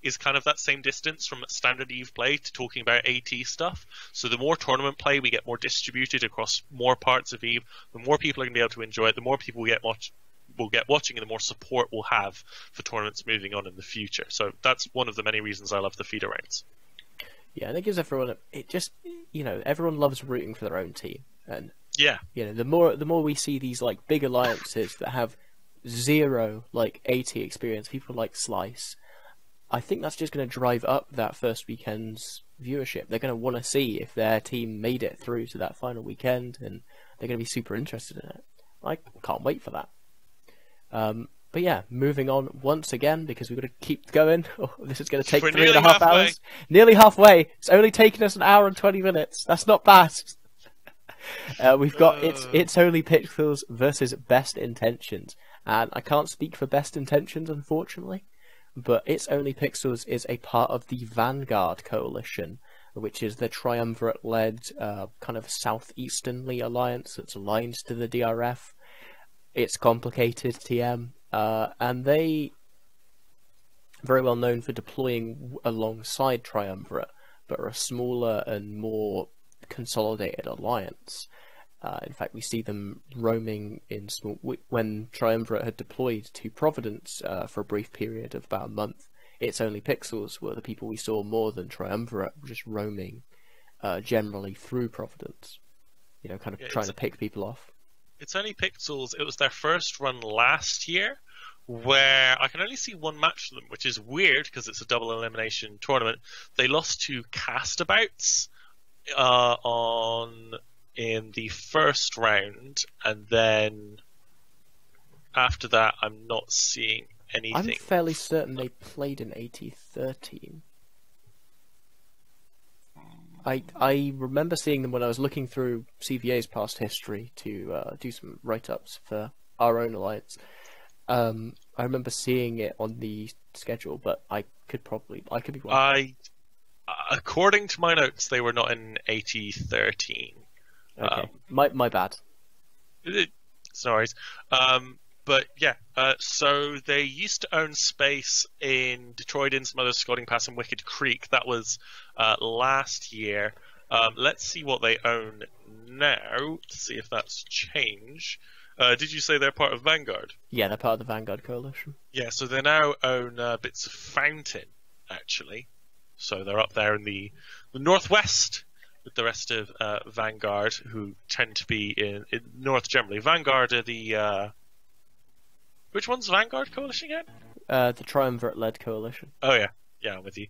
is kind of that same distance from standard EVE play to talking about AT stuff. So the more tournament play we get more distributed across more parts of EVE, the more people are going to be able to enjoy it, the more people will get watching, and the more support we'll have for tournaments moving on in the future. So that's one of the many reasons I love the feeder rounds. Yeah, and it gives everyone everyone loves rooting for their own team, and the more we see these like big alliances that have zero like AT experience, people like Slice, I think that's just going to drive up that first weekend's viewership. They're going to want to see if their team made it through to that final weekend, and they're going to be super interested in it. I can't wait for that. But yeah, moving on once again, because we've got to keep going. This is going to take 3.5 hours. Nearly halfway. It's only taken us 1 hour and 20 minutes. That's not bad. We've got It's Only Pixels versus Best Intentions. And I can't speak for Best Intentions, unfortunately. But It's Only Pixels is a part of the Vanguard Coalition, which is the triumvirate-led kind of southeasternly alliance that's aligned to the DRF. It's complicated, TM, and they very well known for deploying alongside Triumvirate, but are a smaller and more consolidated alliance. In fact, we see them roaming in small. When Triumvirate had deployed to Providence for a brief period of about a month, It's Only Pixels were the people we saw more than Triumvirate, just roaming generally through Providence. kind of Yeah, trying to pick people off. It's only Pixels. It was their first run last year, where I can only see one match for them, which is weird because it's a double elimination tournament. They lost to Castabouts in the first round, and then after that, I'm not seeing anything. I'm fairly certain they played in AT13. I remember seeing them when I was looking through CVA's past history to do some write-ups for our own alliance. I remember seeing it on the schedule, but I could be wrong. According to my notes, they were not in AT13. Okay, my bad. It's no worries. But yeah, so they used to own space in Detroit, in some other Scouting Pass and Wicked Creek. That was last year. Let's see what they own now to see if that's changed. Did you say they're part of Vanguard? Yeah, they're part of the Vanguard Coalition. Yeah, so they now own bits of Fountain, actually. So they're up there in the northwest with the rest of Vanguard, who tend to be in north generally. Vanguard are the... Which one's Vanguard Coalition again? The Triumvirate-led coalition. Oh yeah, I'm with you.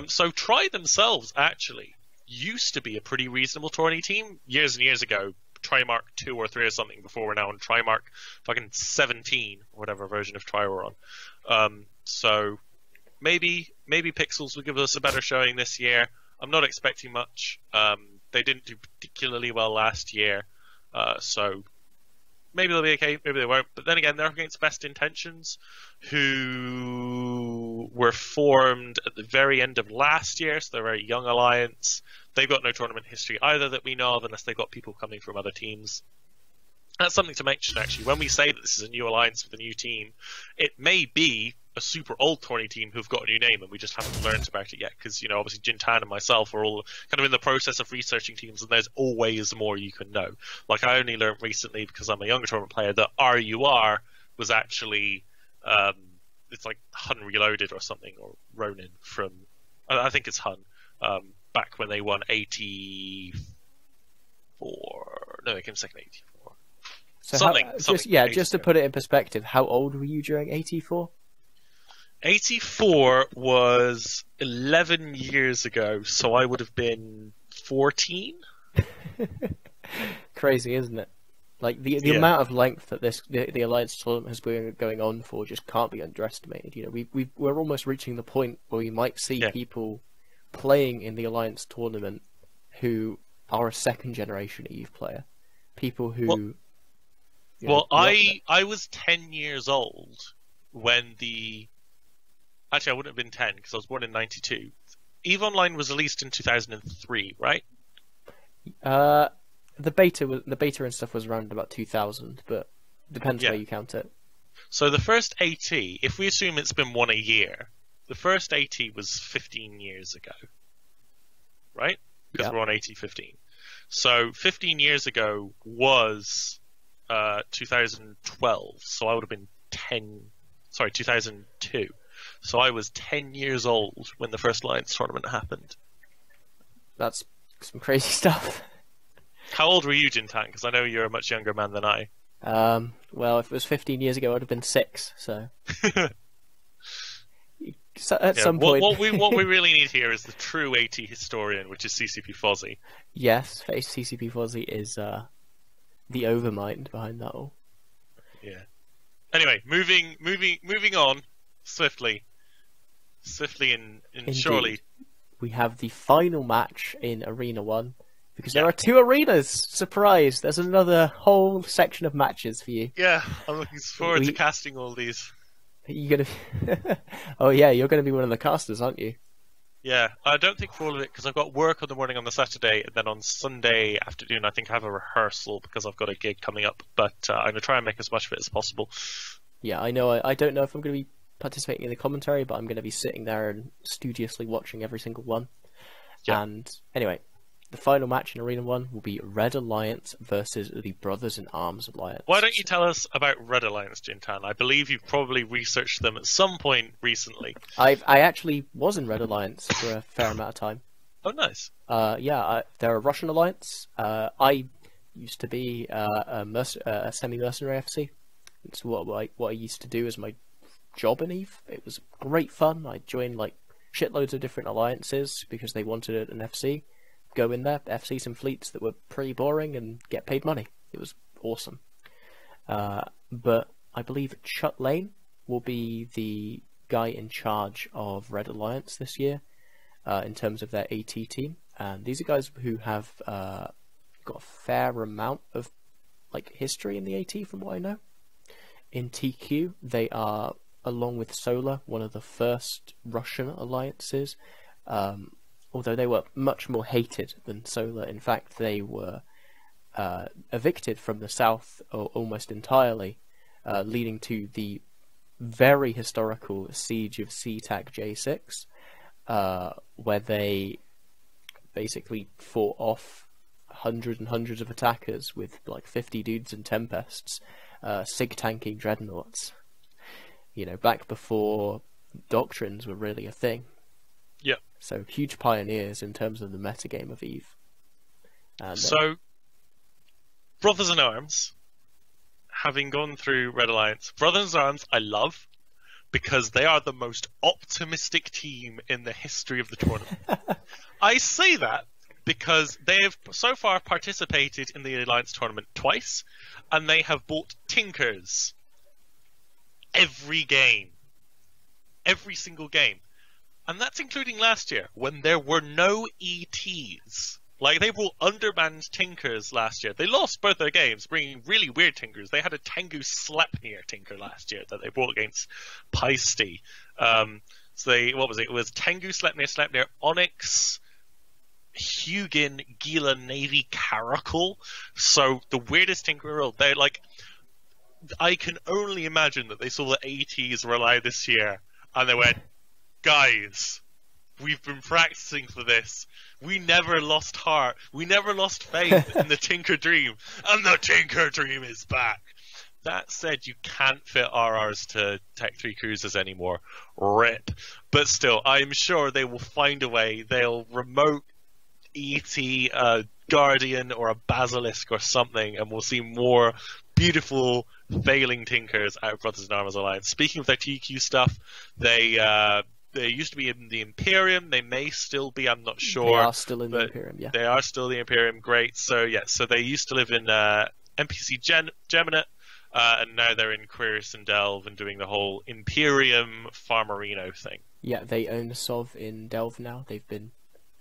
So Tri themselves actually used to be a pretty reasonable tourney team years and years ago. Trimark 2 or 3 or something before we're now on Trimark fucking 17, whatever version of Tri we're on. So maybe Pixels will give us a better showing this year. I'm not expecting much. They didn't do particularly well last year, so maybe they'll be okay, maybe they won't. But then again, they're up against Best Intentions, who were formed at the very end of last year, so they're a very young alliance. They've got no tournament history either that we know of, unless they've got people coming from other teams. That's something to mention, actually. When we say that this is a new alliance with a new team, it may be a super old tourney team who've got a new name and we just haven't learned about it yet, because obviously Jin'taan and myself are all kind of in the process of researching teams, and there's always more you can know. Like, I only learned recently, because I'm a younger tournament player, that RUR was actually it's like Hun Reloaded or something, or Ronin from, I think it's Hun, back when they won 84. No, they came second 84. So just to put it in perspective, how old were you during 84? 84 was 11 years ago, so I would have been 14. Crazy, isn't it? Like the amount of length that the Alliance tournament has been going on for just can't be underestimated. We're almost reaching the point where we might see people playing in the Alliance tournament who are a second generation EVE player, people who. I was 10 years old when the. Actually, I wouldn't have been 10 because I was born in 92. EVE Online was released in 2003, right? The beta and stuff was around about 2000, but depends where you count it. So the first AT, if we assume it's been one a year, the first AT was 15 years ago, right? Because we're on AT 15. So 15 years ago was 2012, so I would have been 2002. So I was 10 years old when the first Alliance tournament happened. That's some crazy stuff. How old were you, Jin'taan? Because I know you're a much younger man than I. Well, if it was 15 years ago, I'd have been 6, so... At some point... What we really need here is the true AT historian, which is CCP Fozzie. Yes, CCP Fozzie is the overmind behind that all. Yeah. Anyway, moving on swiftly and surely. We have the final match in Arena 1, because there are 2 arenas! Surprise! There's another whole section of matches for you. Yeah, I'm looking forward to casting all these. Are you gonna... Oh yeah, you're gonna be one of the casters, aren't you? Yeah, I don't think for all of it, because I've got work on the morning on the Saturday, and then on Sunday afternoon I think I have a rehearsal because I've got a gig coming up, but I'm going to try and make as much of it as possible. Yeah, I know. I don't know if I'm going to be participating in the commentary, but I'm going to be sitting there and studiously watching every single one. Yeah. And anyway, the final match in Arena 1 will be Red Alliance versus the Brothers in Arms Alliance. Why don't you tell us about Red Alliance, Jin'taan? I believe you've probably researched them at some point recently. I actually was in Red Alliance for a fair amount of time. Oh, nice. They're a Russian alliance. I used to be a semi-mercenary FC. It's what I used to do as my job in EVE. It was great fun. I joined like shitloads of different alliances because they wanted an FC. Go in there, FC some fleets that were pretty boring and get paid money. It was awesome. But I believe Chut Lane will be the guy in charge of Red Alliance this year in terms of their AT team. And these are guys who have got a fair amount of like history in the AT from what I know. In TQ, they are, along with Solar, one of the first Russian alliances. Although they were much more hated than Solar. In fact, they were evicted from the south almost entirely, leading to the very historical siege of SeaTac J6, where they basically fought off hundreds and hundreds of attackers with like 50 dudes and Tempests, sig-tanking dreadnoughts. You know, back before doctrines were really a thing. Yeah. So huge pioneers in terms of the metagame of EVE. And, so, Brothers in Arms, having gone through Red Alliance, Brothers in Arms I love because they are the most optimistic team in the history of the tournament. I say that because they have so far participated in the Alliance tournament twice, and they have bought Tinkers every game. Every single game. And that's including last year, when there were no ETs. Like, they brought undermanned Tinkers last year. They lost both their games, bringing really weird Tinkers. They had a Tengu Sleipnir Tinker last year that they brought against Paiste. So they, what was it? It was Tengu, Sleipnir, Onyx, Hugin, Gila, Navy, Caracal. So the weirdest Tinker in the world. They're like, I can only imagine that they saw the ATs rely this year, and they went, guys, we've been practicing for this. We never lost heart. We never lost faith in the Tinker Dream. And the Tinker Dream is back. That said, you can't fit RRs to Tech 3 cruisers anymore. RIP. But still, I'm sure they will find a way. They'll remote ET, a Guardian, or a Basilisk or something, and we'll see more beautiful failing Tinkers out of Brothers in Arms Alliance. Speaking of their TQ stuff, they used to be in the Imperium. They may still be, I'm not sure. They are still in the Imperium, yeah. They are still the Imperium, great. So, yeah, so they used to live in NPC Geminate, and now they're in Quirus and Delve and doing the whole Imperium Farmerino thing. Yeah, they own Sov in Delve now. They've been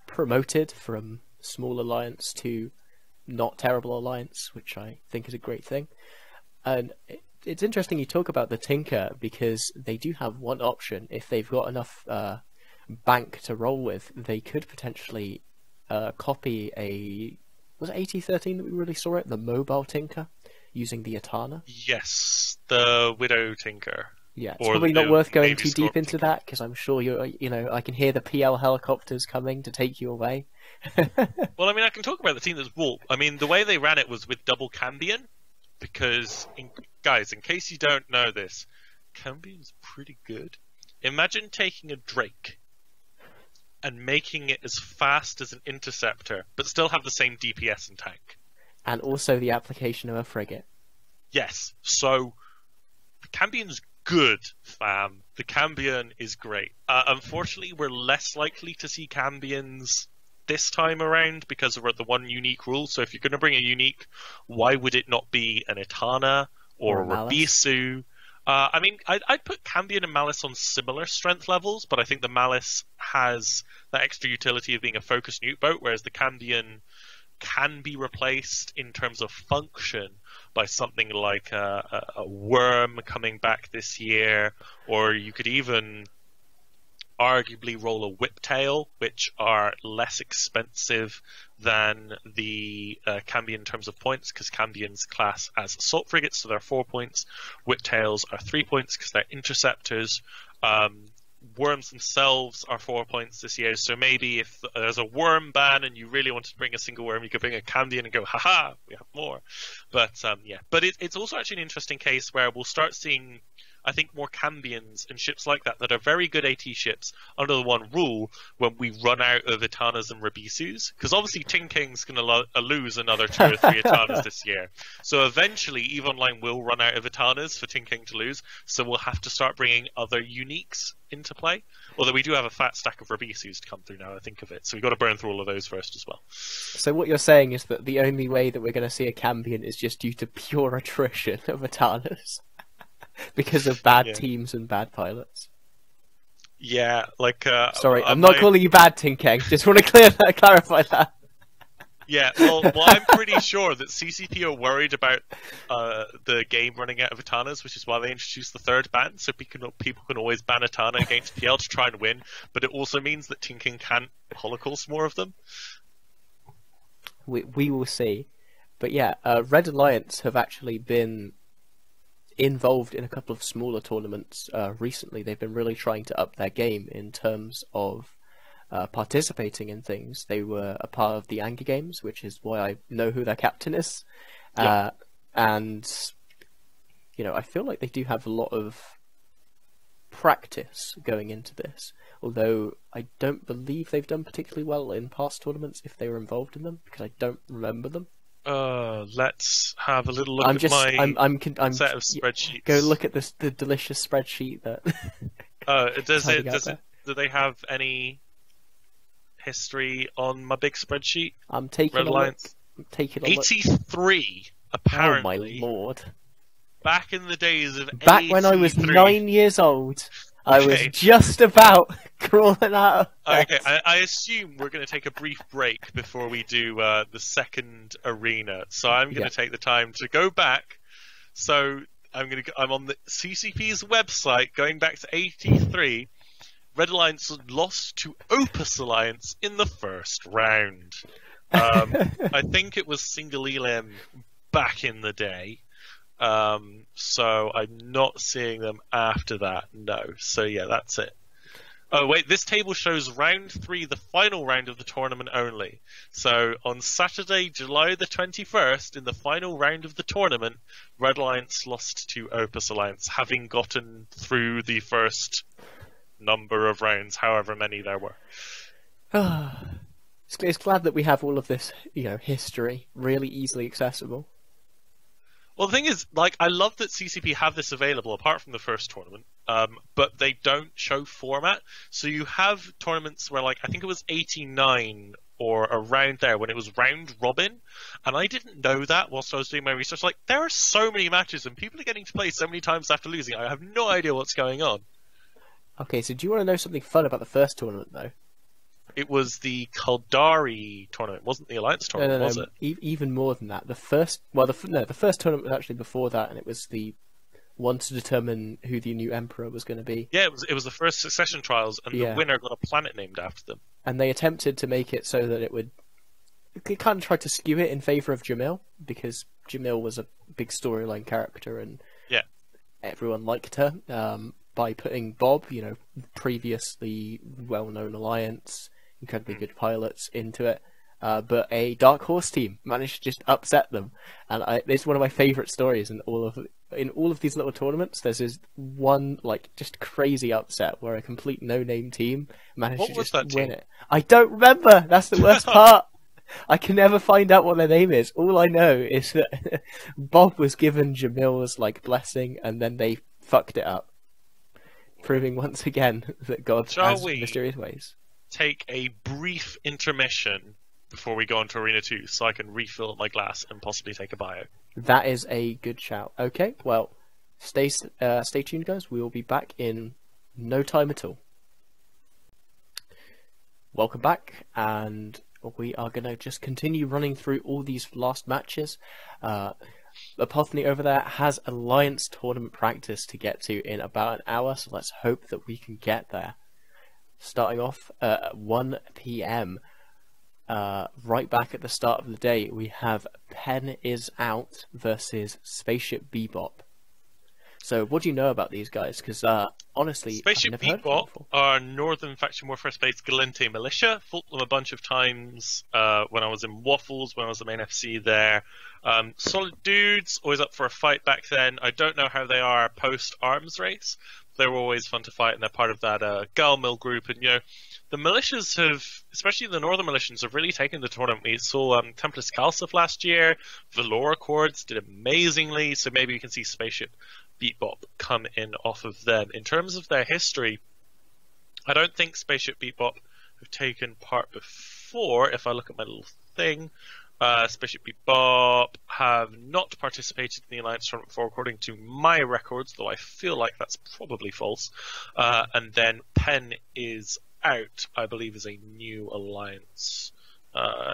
promoted from small alliance to not terrible alliance, which I think is a great thing. And it's interesting you talk about the Tinker, because they do have one option. If they've got enough bank to roll with, they could potentially copy a... Was it AT13 that we really saw it? The mobile Tinker, using the Atana? Yes, the Widow Tinker. Yeah, it's probably not worth going too deep into that, because I'm sure I can hear the PL helicopters coming to take you away. Well, I mean, I can talk about the team that's Wolf. I mean, the way they ran it was with double Cambion, because, guys, in case you don't know this, Cambion's pretty good. Imagine taking a Drake and making it as fast as an Interceptor, but still have the same DPS and tank. And also the application of a frigate. Yes, so the Cambion's good, fam. The Cambion is great. Unfortunately, we're less likely to see Cambions this time around because of the one unique rule. So if you're going to bring a unique, why would it not be an Etana or a Rabisu? I mean, I'd put Cambion and Malice on similar strength levels, but I think the Malice has that extra utility of being a focused nuke boat, whereas the Cambion can be replaced in terms of function by something like a Worm coming back this year, or you could even arguably roll a Whiptail, which are less expensive than the Cambion in terms of points, because Cambion's class as assault frigates, so they're 4 points. Whiptails are 3 points because they're interceptors. Worms themselves are 4 points this year, so maybe if there's a Worm ban and you really wanted to bring a single Worm, you could bring a Cambion and go, haha, we have more. But yeah, but it's also actually an interesting case where we'll start seeing I think more Cambions and ships like that are very good AT ships under the one rule when we run out of Itanas and Rabisus. Because obviously Tinking's going to lose another 2 or 3 Itanas this year. So eventually EVE Online will run out of Itanas for Tinking to lose. So we'll have to start bringing other uniques into play. Although we do have a fat stack of Rabisus to come through now I think of it. So we've got to burn through all of those first as well. So what you're saying is that the only way that we're going to see a Cambion is just due to pure attrition of Itanas. Because of bad teams and bad pilots. Yeah, like... Sorry, I'm not calling you bad, Tinkeng. Just want to clarify that. Yeah, well, I'm pretty sure that CCP are worried about the game running out of Itanas, which is why they introduced the third ban, so people can always ban Itana against PL to try and win, but it also means that Tinking can't holocaust more of them. We will see. But yeah, Red Alliance have actually been involved in a couple of smaller tournaments recently. They've been really trying to up their game in terms of participating in things. They were a part of the Anger Games, which is why I know who their captain is. And, you know, I feel like they do have a lot of practice going into this, although I don't believe they've done particularly well in past tournaments if they were involved in them, because I don't remember them. Let's have a little look at my set of spreadsheets. Go look at the delicious spreadsheet that... do they have any history on my big spreadsheet? I'm taking a look. 83, apparently. Oh my lord. Back in the days of Back when I was 9 years old, I was just about crawling out. Okay, I assume we're going to take a brief break before we do the second arena. So I'm going to take the time to go back. So I'm on the CCP's website, going back to 83. Red Alliance lost to Opus Alliance in the first round. I think it was single elim back in the day. So I'm not seeing them after that, no. So yeah, that's it. Oh wait, this table shows round 3, the final round of the tournament only. So on Saturday, July the 21st, in the final round of the tournament, Red Alliance lost to Opus Alliance, having gotten through the first number of rounds, however many there were. It's glad that we have all of this, you know, history really easily accessible. Well, the thing is, like, I love that CCP have this available, apart from the first tournament, but they don't show format. So you have tournaments where, like, I think it was 89 or around there when it was round robin, and I didn't know that whilst I was doing my research. Like, there are so many matches, and people are getting to play so many times after losing. I have no idea what's going on. Okay, so do you want to know something fun about the first tournament, though? It was the Caldari tournament, wasn't the Alliance tournament, was it? Even more than that. The first tournament was actually before that, and it was the one to determine who the new emperor was going to be. Yeah, it was the first succession trials, and the winner got a planet named after them. And they attempted to make it so that it would... They kind of tried to skew it in favour of Jamil, because Jamil was a big storyline character, and everyone liked her, by putting Bob, you know, previously well-known Alliance, incredibly good pilots, into it. But a Dark Horse team managed to just upset them, and it's one of my favourite stories in all of these little tournaments. There's this one, like, just crazy upset where a complete no-name team managed to just win it. I don't remember. That's the worst part. I can never find out what their name is. All I know is that Bob was given Jamil's, like, blessing, and then they fucked it up, proving once again that God has mysterious ways. Take a brief intermission before we go on to Arena 2 so I can refill my glass and possibly take a bio. That is a good shout. Okay, well, stay tuned, guys. We will be back in no time at all. Welcome back, and we are going to just continue running through all these last matches. Apothne over there has Alliance tournament practice to get to in about an hour, so let's hope that we can get there. Starting off at 1 PM, right back at the start of the day, we have Pen is Out versus Spaceship Bebop. So, what do you know about these guys? Because honestly, Spaceship I've never heard of them Bebop before. are Northern Faction Warfare Space Galente militia. Fought them a bunch of times when I was in Waffles, when I was the main FC there. Solid dudes, always up for a fight back then. I don't know how they are post-arms race. They were always fun to fight, and they're part of that Gal Mill group. And, the militias have, especially the Northern militias, have really taken the tournament. We saw Templis Calcif last year. Velour Accords did amazingly, so maybe we can see Spaceship Bebop come in off of them. In terms of their history, I don't think Spaceship Bebop have taken part before. If I look at my little thing, Spaceship Bebop have not participated in the Alliance tournament before, according to my records, though I feel like that's probably false. And then Pen is Out, I believe, is a new alliance.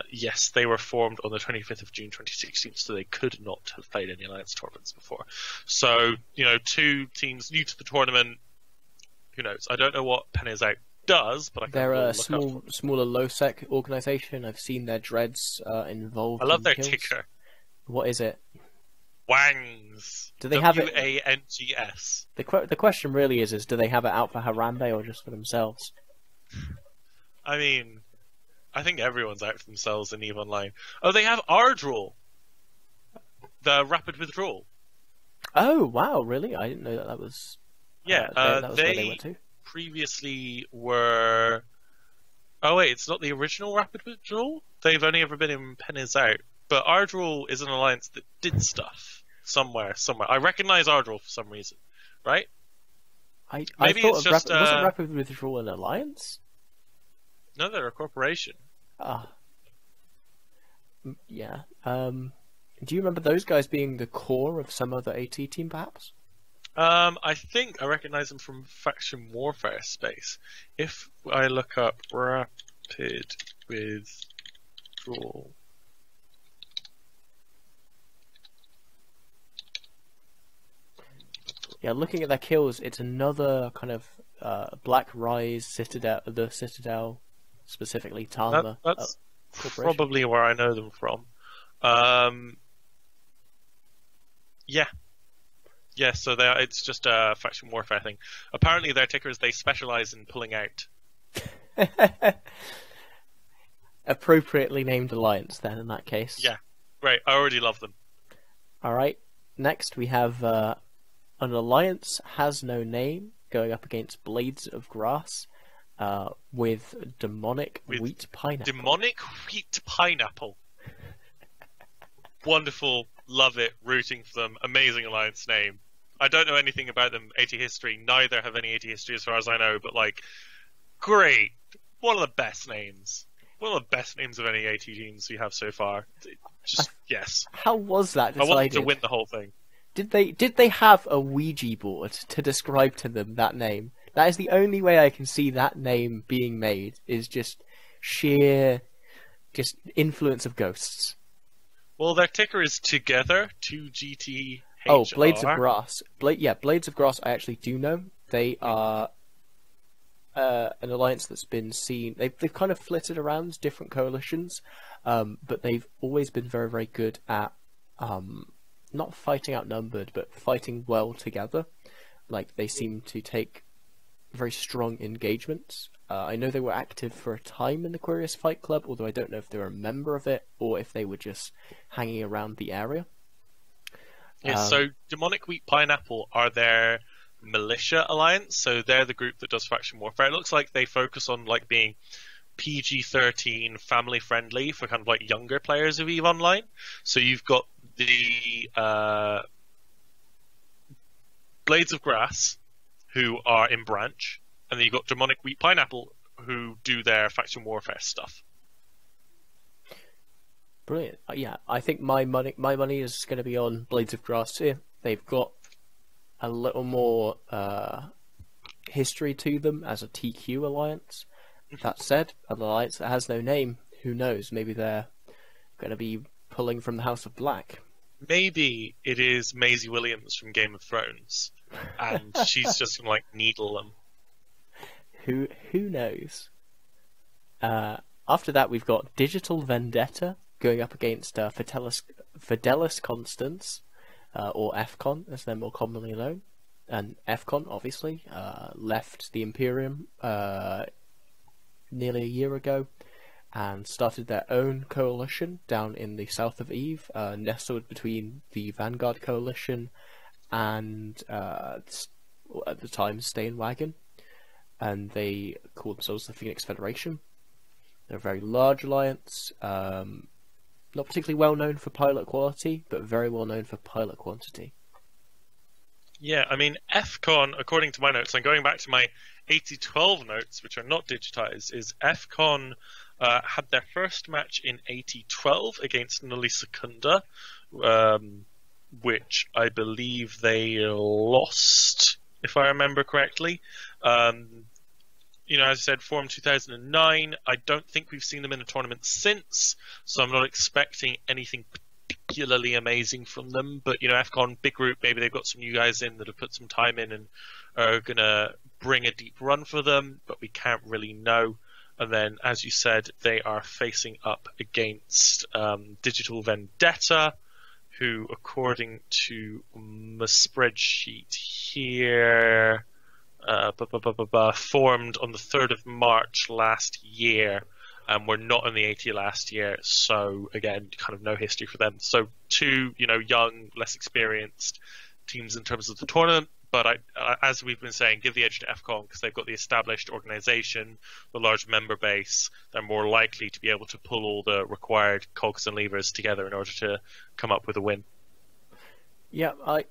Yes, they were formed on the 25th of June 2016, so they could not have played any alliance tournaments before. So, two teams new to the tournament. Who knows? I don't know what Pen is Out does, but I can They're a look up. smaller low-sec organization. I've seen their dreads involved. I love in their kills. ticker. What is it? Wangs. Do they have it? Wangs. The question really is do they have it out for Harambe or just for themselves? I mean, I think everyone's out for themselves in EVE Online. Oh, they have R.E.V.O.L.U.T.I.O.N, the rapid withdrawal. Oh wow, really? I didn't know that was. Yeah, that was where they went to. Previously were. Oh wait, it's not the original rapid withdrawal. They've only ever been in Pen is Out, but R.E.V.O.L.U.T.I.O is an alliance that did stuff somewhere. I recognise R.E.V.O.L.U.T.I.O for some reason, right? I Maybe thought it's just wasn't rapid withdrawal an alliance? No, they're a corporation. Ah, yeah. Do you remember those guys being the core of some other AT team, perhaps? I think I recognise them from Faction Warfare Space. If I look up rapid withdrawal. Yeah, looking at their kills, it's another kind of Black Rise Citadel, the Citadel, specifically Talma. That's probably where I know them from. Yeah, so it's just a faction warfare thing. Apparently their tickers, they specialise in pulling out. Appropriately named alliance then, in that case. Yeah, great. I already love them. Alright, next we have an alliance has no name going up against Blades of Grass with Demonic Wheat Pineapple. Demonic Wheat Pineapple. Wonderful, love it, rooting for them, amazing alliance name. I don't know anything about them, AT history, neither have any AT history as far as I know, but great, one of the best names. One of the best names of any AT teams we have so far. Yes. How was that decided? I want them to win the whole thing. Did they have a Ouija board to describe to them that name? That is the only way I can see that name being made, is just sheer influence of ghosts. Well, their ticker is together, 2GTHR. Oh, Blades of Grass. Blades of Grass I actually do know. They are an alliance that's been seen. They've kind of flitted around different coalitions, but they've always been very, very good at not fighting outnumbered, but fighting well together. They seem to take very strong engagements. I know they were active for a time in the Quirius Fight Club, although I don't know if they were a member of it or if they were just hanging around the area. Yeah, so Demonic Wheat Pineapple are their militia alliance, so they're the group that does faction warfare. It looks like they focus on being PG-13, family friendly for kind of younger players of EVE Online. So you've got the Blades of Grass, who are in Branch, and then you've got Demonic Wheat Pineapple, who do their faction warfare stuff. Brilliant. Yeah, I think my money is going to be on Blades of Grass here. They've got a little more history to them as a TQ alliance. That said, an alliance that has no name, who knows? Maybe they're going to be pulling from the House of Black. Maybe it is Maisie Williams from Game of Thrones, and she's just going to needle them. Who knows? After that, we've got Digital Vendetta going up against Fidelas Constans, or FCON as they're more commonly known. and FCON obviously left the Imperium nearly a year ago and started their own coalition down in the south of Eve, nestled between the Vanguard coalition and at the time Steinwagen, and they call themselves the Phoenix Federation. They're a very large alliance, not particularly well known for pilot quality, but very well known for pilot quantity. Yeah, I mean, FCON, according to my notes, I'm going back to my 8012 notes, which are not digitized, is FCON had their first match in 8012 against Nulli Secunda, which I believe they lost, if I remember correctly. You know, as I said, formed 2009. I don't think we've seen them in a tournament since, so I'm not expecting anything particularly amazing from them. But, you know, FCON, big group, maybe they've got some new guys in that have put some time in and are going to bring a deep run for them, but we can't really know. And then, as you said, they are facing up against Digital Vendetta, who, according to my spreadsheet here, formed on the 3rd of March last year, and were not in the 80 last year, so again, kind of no history for them. So two, you know, young, less experienced teams in terms of the tournament, but as we've been saying, give the edge to FCON because they've got the established organization, the large member base. They're more likely to be able to pull all the required cogs and levers together in order to come up with a win. Yeah, I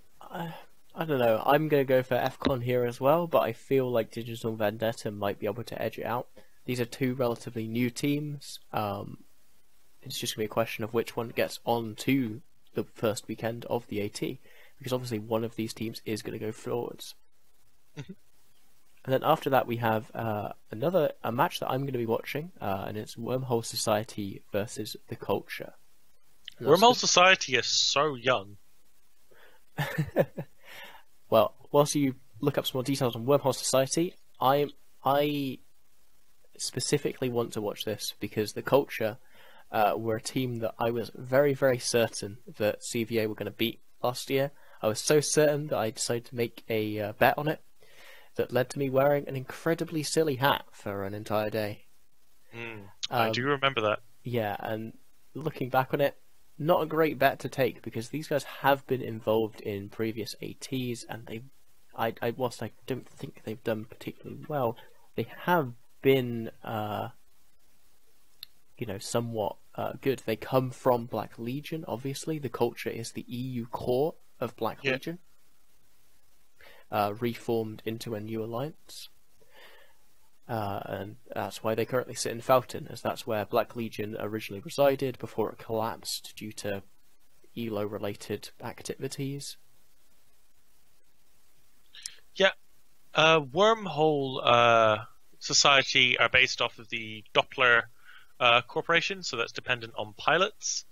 don't know. I'm going to go for FCON here as well, but I feel like Digital Vendetta might be able to edge it out. These are two relatively new teams. It's just going to be a question of which one gets on to the first weekend of the AT, because obviously one of these teams is going to go forwards. And then after that we have a match that I'm going to be watching, and it's Wormhole Society versus the Culture. Wormhole Society is so young. Well, whilst you look up some more details on Wormhole Society, I specifically want to watch this because the Culture were a team that I was very, very certain that CVA were going to beat last year. I was so certain that I decided to make a bet on it that led to me wearing an incredibly silly hat for an entire day. I do remember that. Yeah, and looking back on it, not a great bet to take because these guys have been involved in previous ATs, and whilst I don't think they've done particularly well, they have been, somewhat good. They come from Black Legion, obviously. The Culture is the EU core of Black Legion, reformed into a new alliance. And that's why they currently sit in Fountain, as that's where Black Legion originally resided before it collapsed due to ELO-related activities. Yeah. Wormhole Society are based off of the Doppler Corporation, so that's dependent on pilots.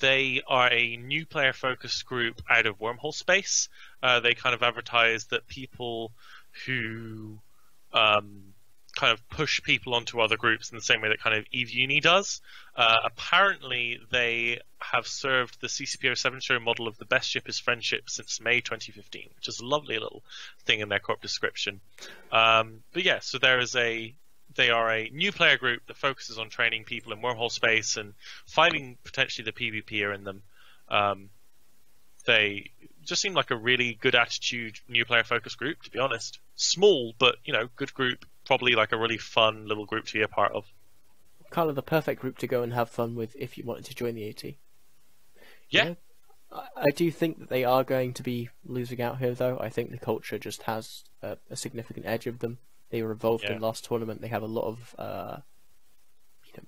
They are a new player-focused group out of Wormhole space. They kind of advertise that people who kind of push people onto other groups in the same way that kind of EVE-Uni does. Apparently, they have served the CCP-07 show model of the best ship is friendship since May 2015, which is a lovely little thing in their corp description. But yeah, so they are a new player group that focuses on training people in Wormhole space and finding potentially the PvPer in them. They just seem like a really good attitude, new player focused group, to be honest. Small, but, good group. Probably like a really fun little group to be a part of. Kind of the perfect group to go and have fun with if you wanted to join the AT. Yeah. I do think that they are going to be losing out here, though. I think the Culture just has a significant edge of them. They were involved in last tournament. They have a lot of,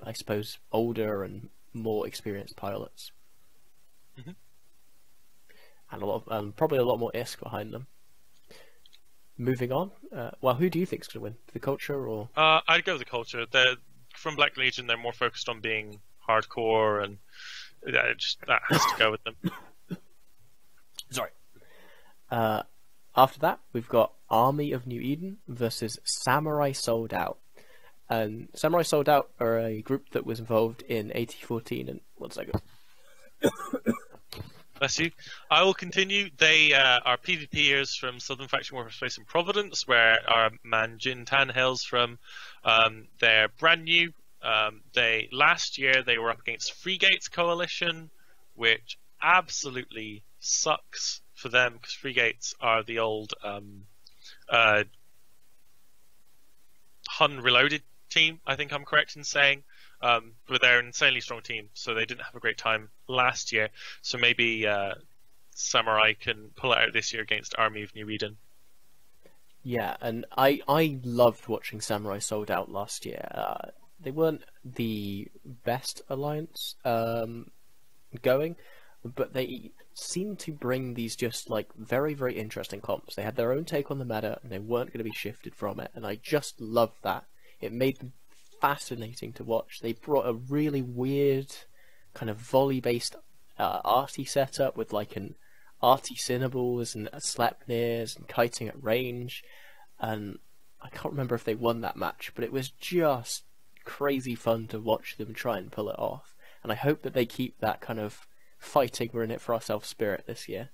I suppose, older and more experienced pilots. And probably a lot more ISK behind them. Moving on, who do you think is going to win? The Culture or? I'd go with the Culture. They're from Black Legion. They're more focused on being hardcore, and that has to go with them. Sorry. After that, we've got Army of New Eden versus Samurai Sold Out. And Samurai Sold Out are a group that was involved in AT14 and... One second. Bless you. I will continue. They are PvPers from Southern Faction Warfare Space in Providence, where our man Jin'taan hails from. They're brand new. Last year they were up against Freegate's coalition, which absolutely sucks for them because Freegates are the old Hun Reloaded team. I think I'm correct in saying. But they're an insanely strong team, so they didn't have a great time last year. So maybe Samurai can pull it out this year against Army of New Eden. Yeah, and I loved watching Samurai sold out last year. They weren't the best alliance going, but they seemed to bring these just like very, very interesting comps. They had their own take on the meta, and they weren't going to be shifted from it, and I just loved that. It made them fascinating to watch. They brought a really weird kind of volley-based arty setup with like an arty Cinnables and Sleipnirs and kiting at range, and I can't remember if they won that match, but it was just crazy fun to watch them try and pull it off, and I hope that they keep that kind of fighting we're in it for ourselves spirit this year.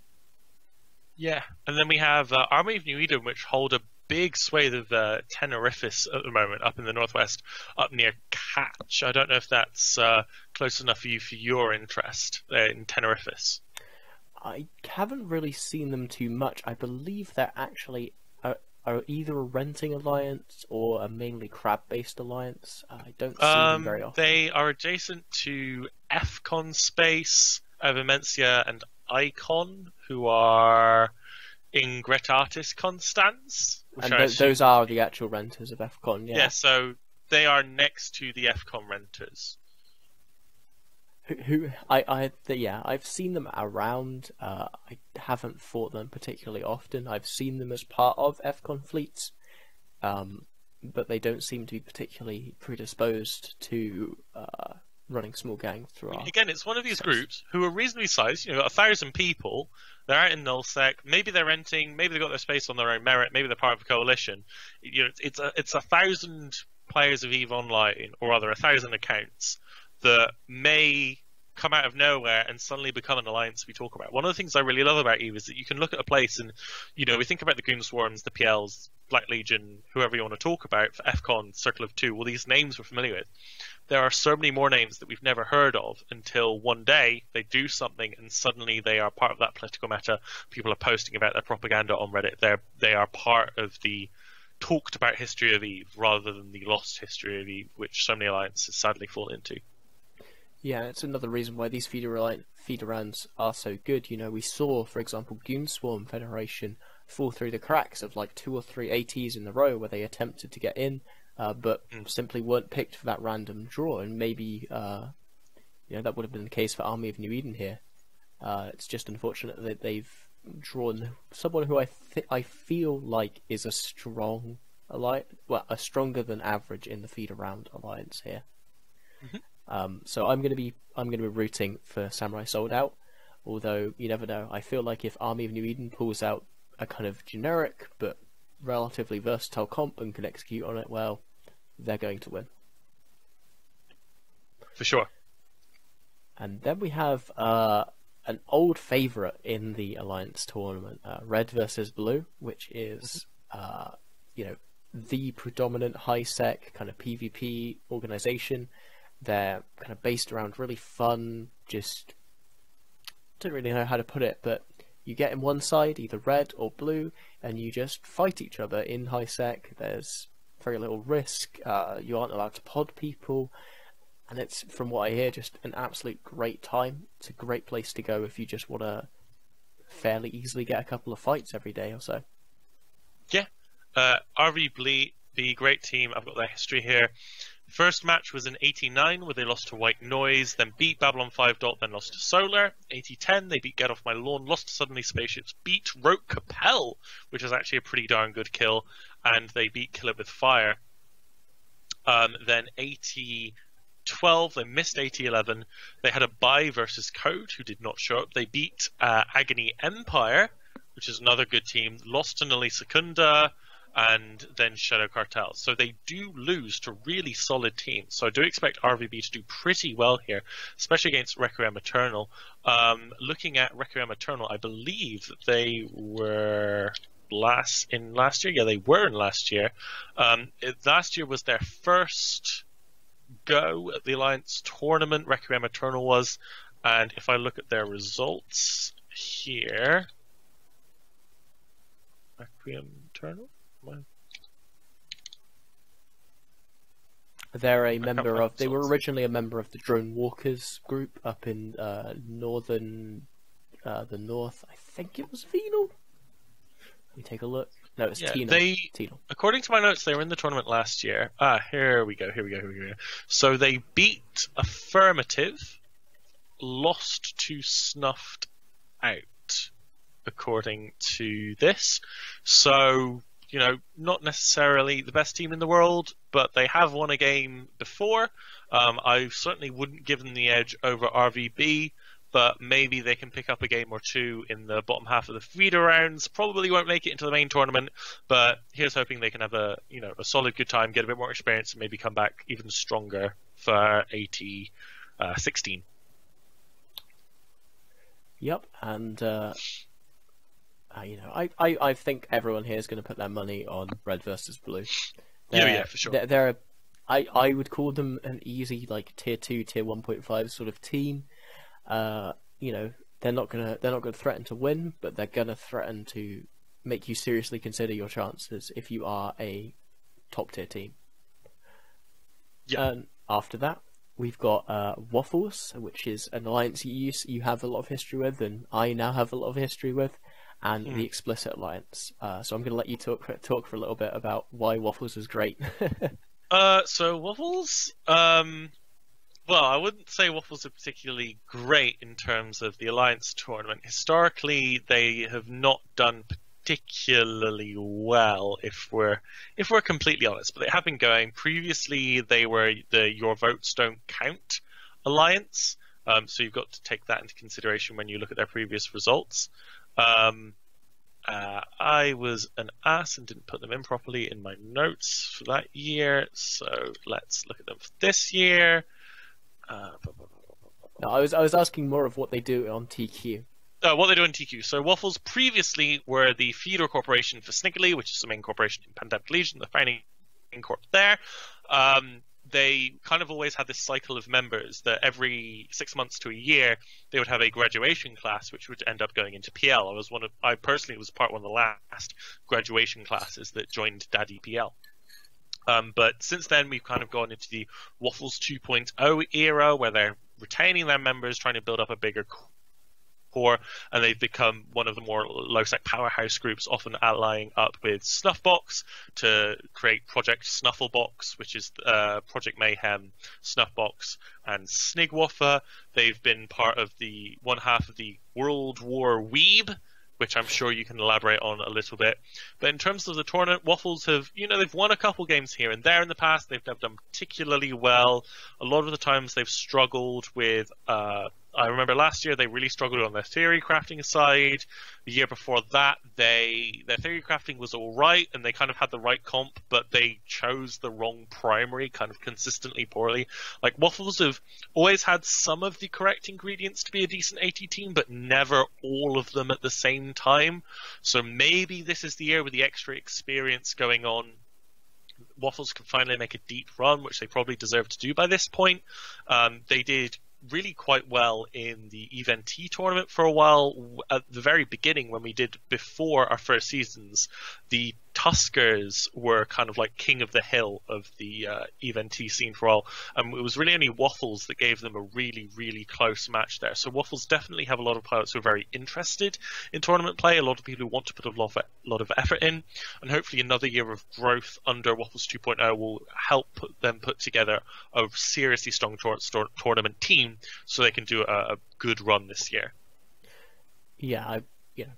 Yeah, and then we have Army of New Eden, which hold a big swathe of Tenerife at the moment, up in the northwest, up near Catch. I don't know if that's close enough for you for your interest in Tenerife. I haven't really seen them too much. I believe they're actually are either a renting alliance or a mainly crab-based alliance. I don't see them very often. They are adjacent to FCON Space, Avemencia, and Icon, who are Ingretatis Constans. And those are the actual renters of FCON, yeah. Yeah, so they are next to the FCON renters. I've seen them around. I haven't fought them particularly often. I've seen them as part of FCON fleets, but they don't seem to be particularly predisposed to running small gangs through. Again, it's one of these groups who are reasonably sized. 1,000 people. They're out in nullsec. Maybe they're renting. Maybe they've got their space on their own merit. Maybe they're part of a coalition. It's 1,000 players of EVE Online, or rather 1,000 accounts that may come out of nowhere and suddenly become an alliance we talk about. One of the things I really love about EVE is that you can look at a place and, we think about the Goon Swarms, the PLs, Black Legion, whoever you want to talk about, for FCON, Circle of Two, well, these names we're familiar with. There are so many more names that we've never heard of until one day they do something and suddenly they are part of that political meta. People are posting about their propaganda on Reddit. They are part of the talked about history of EVE rather than the lost history of EVE, which so many alliances sadly fall into. Yeah, it's another reason why these feeder rounds are so good. We saw, for example, Goon Swarm Federation fall through the cracks of like 2 or 3 ATs in a row where they attempted to get in, but simply weren't picked for that random draw, and maybe that would have been the case for Army of New Eden here. It's just unfortunate that they've drawn someone who I feel like is a strong alliance, a stronger than average in the feeder round alliance here. So I'm gonna be rooting for Samurai Sold Out, although you never know. I feel like if Army of New Eden pulls out a kind of generic but relatively versatile comp and can execute on it well, they're going to win. For sure. And then we have an old favourite in the Alliance tournament, Red versus Blue, which is the predominant high-sec kind of PvP organisation. They're kind of based around really fun, just don't really know how to put it, but you get in one side, either red or blue, and you just fight each other in high sec. There's very little risk. You aren't allowed to pod people, and it's, from what I hear, just an absolute great time. It's a great place to go if you just want to fairly easily get a couple of fights every day or so. Yeah, R.E.V.O.L.U.T.I.O., great team. I've got their history here. First match was in 89, where they lost to White Noise, then beat Babylon 5 Dot, then lost to Solar. 80-10, they beat Get Off My Lawn, lost to Suddenly Spaceships, beat Rote Kapelle, which is actually a pretty darn good kill, and they beat Kill It With Fire. Then 80-12, they missed 80-11. They had a bye versus Code, who did not show up. They beat Agony Empire, which is another good team, lost to Nali Secunda, and then Shadow Cartel. So they do lose to really solid teams. So I do expect RVB to do pretty well here, especially against Requiem Eternal. Looking at Requiem Eternal, I believe that they were last year. Yeah, they were in last year. Last year was their first go at the Alliance tournament. Requiem Eternal was, and if I look at their results here, Requiem Eternal. They're a member of. They were originally a member of the Drone Walkers group up in the north. I think it was Venal. Let me take a look. No, it's Tino. According to my notes, they were in the tournament last year. Here we go. So they beat Affirmative, lost to Snuffed Out, according to this. So, you know, not necessarily the best team in the world, but they have won a game before. I certainly wouldn't give them the edge over RVB, but maybe they can pick up a game or two in the bottom half of the feeder rounds. Probably won't make it into the main tournament, but here's hoping they can have a solid good time, get a bit more experience, and maybe come back even stronger for AT16. Yep, and I think everyone here is going to put their money on Red versus Blue. Yeah, for sure. I would call them an easy tier 2, tier 1.5 sort of team. They're not gonna threaten to win, but they're gonna threaten to make you seriously consider your chances if you are a top tier team. Yeah. And after that, we've got WAFFLES, which is an alliance you have a lot of history with, and I now have a lot of history with, and the Explicit alliance. So I'm gonna let you talk for a little bit about why WAFFLES is great. So WAFFLES, well, I wouldn't say WAFFLES are particularly great in terms of the Alliance tournament. Historically, they have not done particularly well, if we're completely honest. But they have been going. Previously, they were the Your Votes Don't Count Alliance, so you've got to take that into consideration when you look at their previous results. I was an ass and didn't put them in properly in my notes for that year, so let's look at them for this year. No, I was asking more of what they do on TQ. What they do in TQ. So WAFFLES previously were the feeder corporation for Snickerly, which is the main corporation in Pandemic Legion, the founding corp there. They kind of always had this cycle of members that every 6 months to a year they would have a graduation class, which would end up going into PL. I personally was one of the last graduation classes that joined Daddy PL. But since then, we've kind of gone into the WAFFLES 2.0 era, where they're retaining their members, trying to build up a bigger core, and they've become one of the more low-sec powerhouse groups, often allying up with Snuffbox to create Project Snufflebox, which is Project.Mayhem, Snuffbox, and Snigwaffer. They've been part of the one half of the World War Weeb, which I'm sure you can elaborate on a little bit. But in terms of the tournament, WAFFLES have, they've won a couple games here and there in the past. They've done particularly well. A lot of the times they've struggled with, I remember last year they really struggled on their theory crafting side. The year before that, their theory crafting was all right, and they kind of had the right comp, but they chose the wrong primary kind of consistently poorly. Like, WAFFLES have always had some of the correct ingredients to be a decent AT team, but never all of them at the same time. So maybe this is the year with the extra experience going on, WAFFLES can finally make a deep run, which they probably deserve to do by this point. They did really quite well in the E.V.E.N.T. tournament for a while. At the very beginning, when we did before our first seasons, the Tuskers were kind of like king of the hill of the E.V.E.N.T. scene for a while. It was really only WAFFLES that gave them a really, really close match there. So WAFFLES definitely have a lot of pilots who are very interested in tournament play, a lot of people who want to put a lot of effort in, and hopefully another year of growth under WAFFLES 2.0 will help them put together a seriously strong tournament team so they can do a good run this year. Yeah,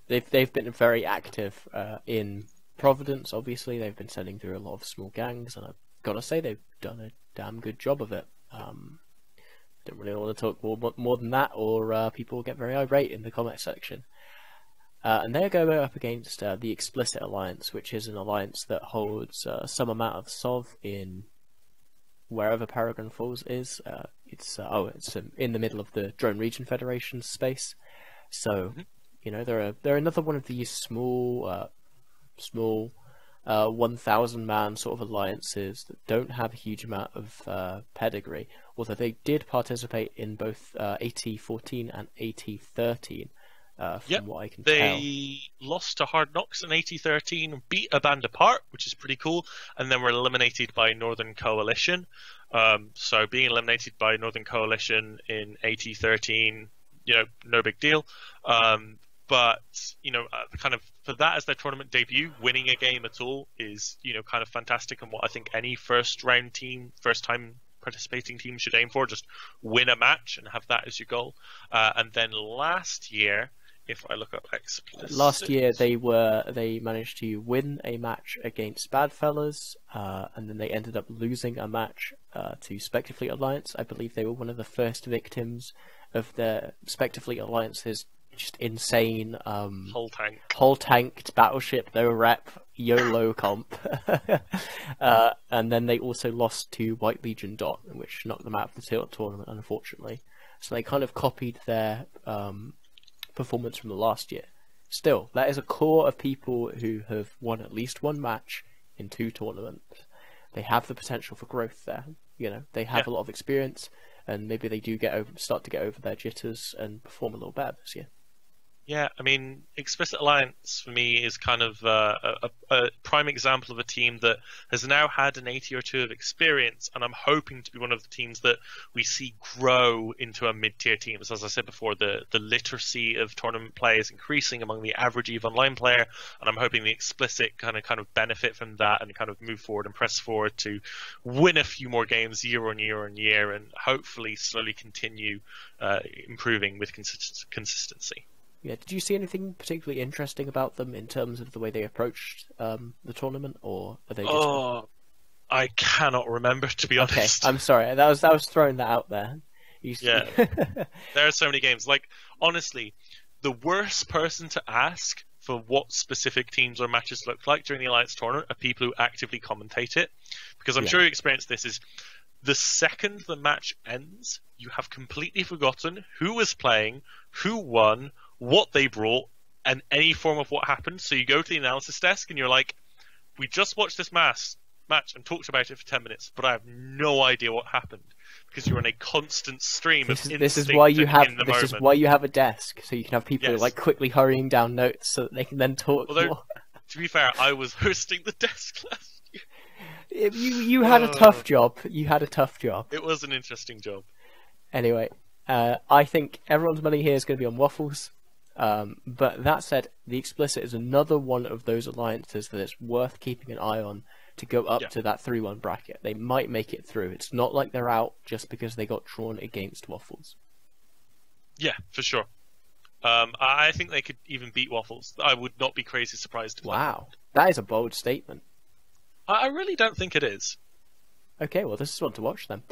they've been very active in Providence. Obviously, they've been sending through a lot of small gangs, and I've got to say they've done a damn good job of it. Don't really want to talk more than that, or people will get very irate in the comment section. And they're going up against the Explicit Alliance, which is an alliance that holds some amount of SOV in wherever Paragon Falls is. It's in the middle of the Drone Region Federation space. So, you know, they're another one of these small 1,000-man sort of alliances that don't have a huge amount of pedigree, although they did participate in both AT-14 and AT-13, from what I can tell. They lost to Hard Knocks in AT-13, beat a band apart, which is pretty cool, and then were eliminated by Northern Coalition. So being eliminated by Northern Coalition in AT-13, you know, no big deal. But, you know, kind of for that as their tournament debut, winning a game at all is, you know, kind of fantastic, and what I think any first-time participating team should aim for. Just win a match and have that as your goal. And then last year, if I look up Explicit... Last year they managed to win a match against Badfellas, and then they ended up losing a match to Spectre Fleet Alliance. I believe they were one of the first victims of the Spectre Fleet Alliance's just insane whole tanked battleship, no rep, YOLO comp. And then they also lost to White Legion Dot, which knocked them out of the tournament, unfortunately. So they kind of copied their performance from the last year. Still, that is a core of people who have won at least one match in 2 tournaments. They have the potential for growth there. You know, they have a lot of experience, and maybe they do start to get over their jitters and perform a little better this year. Yeah, I mean, Explicit Alliance for me is kind of a prime example of a team that has now had an 80 or 2 of experience, and I'm hoping to be one of the teams that we see grow into a mid-tier team. As I said before, the literacy of tournament play is increasing among the average EVE Online player, and I'm hoping the Explicit kind of benefit from that and kind of move forward and press forward to win a few more games year on year on year, and hopefully slowly continue improving with consistency. Yeah, did you see anything particularly interesting about them in terms of the way they approached the tournament, or are they just... Oh, I cannot remember, to be honest. Okay, I'm sorry. That was throwing that out there. Yeah, there are so many games. Like, honestly, the worst person to ask for what specific teams or matches look like during the Alliance tournament are people who actively commentate it, because I'm sure you experienced this. Is the second the match ends, you have completely forgotten who was playing, who won, what they brought, and any form of what happened. So you go to the analysis desk and you're like, we just watched this match and talked about it for 10 minutes, but I have no idea what happened, because you're on a constant stream of instinct. This is why you have a desk, so you can have people like quickly hurrying down notes so that they can then talk. Although, to be fair, I was hosting the desk last year. You had a tough job. You had a tough job. It was an interesting job. Anyway, I think everyone's money here is going to be on Waffles. But that said, the Explicit is another one of those alliances that it's worth keeping an eye on to go up to that 3-1 bracket. They might make it through. It's not like they're out just because they got drawn against Waffles. Yeah, for sure. I think they could even beat Waffles. I would not be crazy surprised. Wow, that is a bold statement. I really don't think it is. Okay, well, this is one to watch then.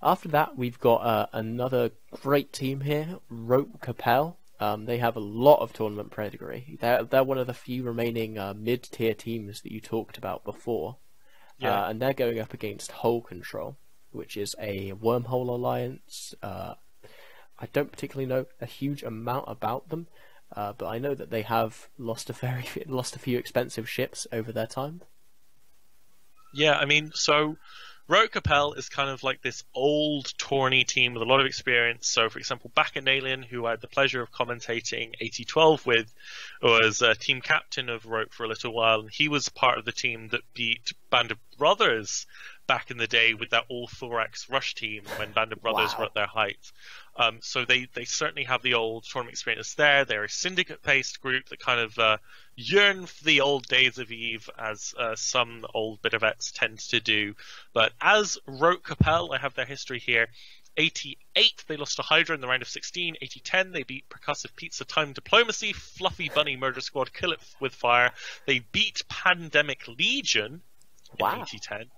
After that, we've got another great team here, Rote Kapelle. They have a lot of tournament pedigree. They're one of the few remaining mid-tier teams that you talked about before. And they're going up against Hull Control, which is a Wormhole alliance. I don't particularly know a huge amount about them, but I know that they have lost a few expensive ships over their time. Yeah, I mean, so Rote Kapelle is kind of like this old tourney team with a lot of experience. So, for example, Bacchanalian, who I had the pleasure of commentating AT-12 with, was team captain of Rote for a little while, and he was part of the team that beat Band of Brothers back in the day with that all-thorax rush team when Band of Brothers were at their height. So they certainly have the old tournament experience there. They're a syndicate-based group that kind of yearn for the old days of EVE, as some old bit of vets tend to do. But as Rote Kapelle, I have their history here. 88, they lost to Hydra in the round of 16. 80-10, they beat Percussive Pizza Time Diplomacy. Fluffy Bunny Murder Squad Kill It With Fire. They beat Pandemic Legion in 80-10.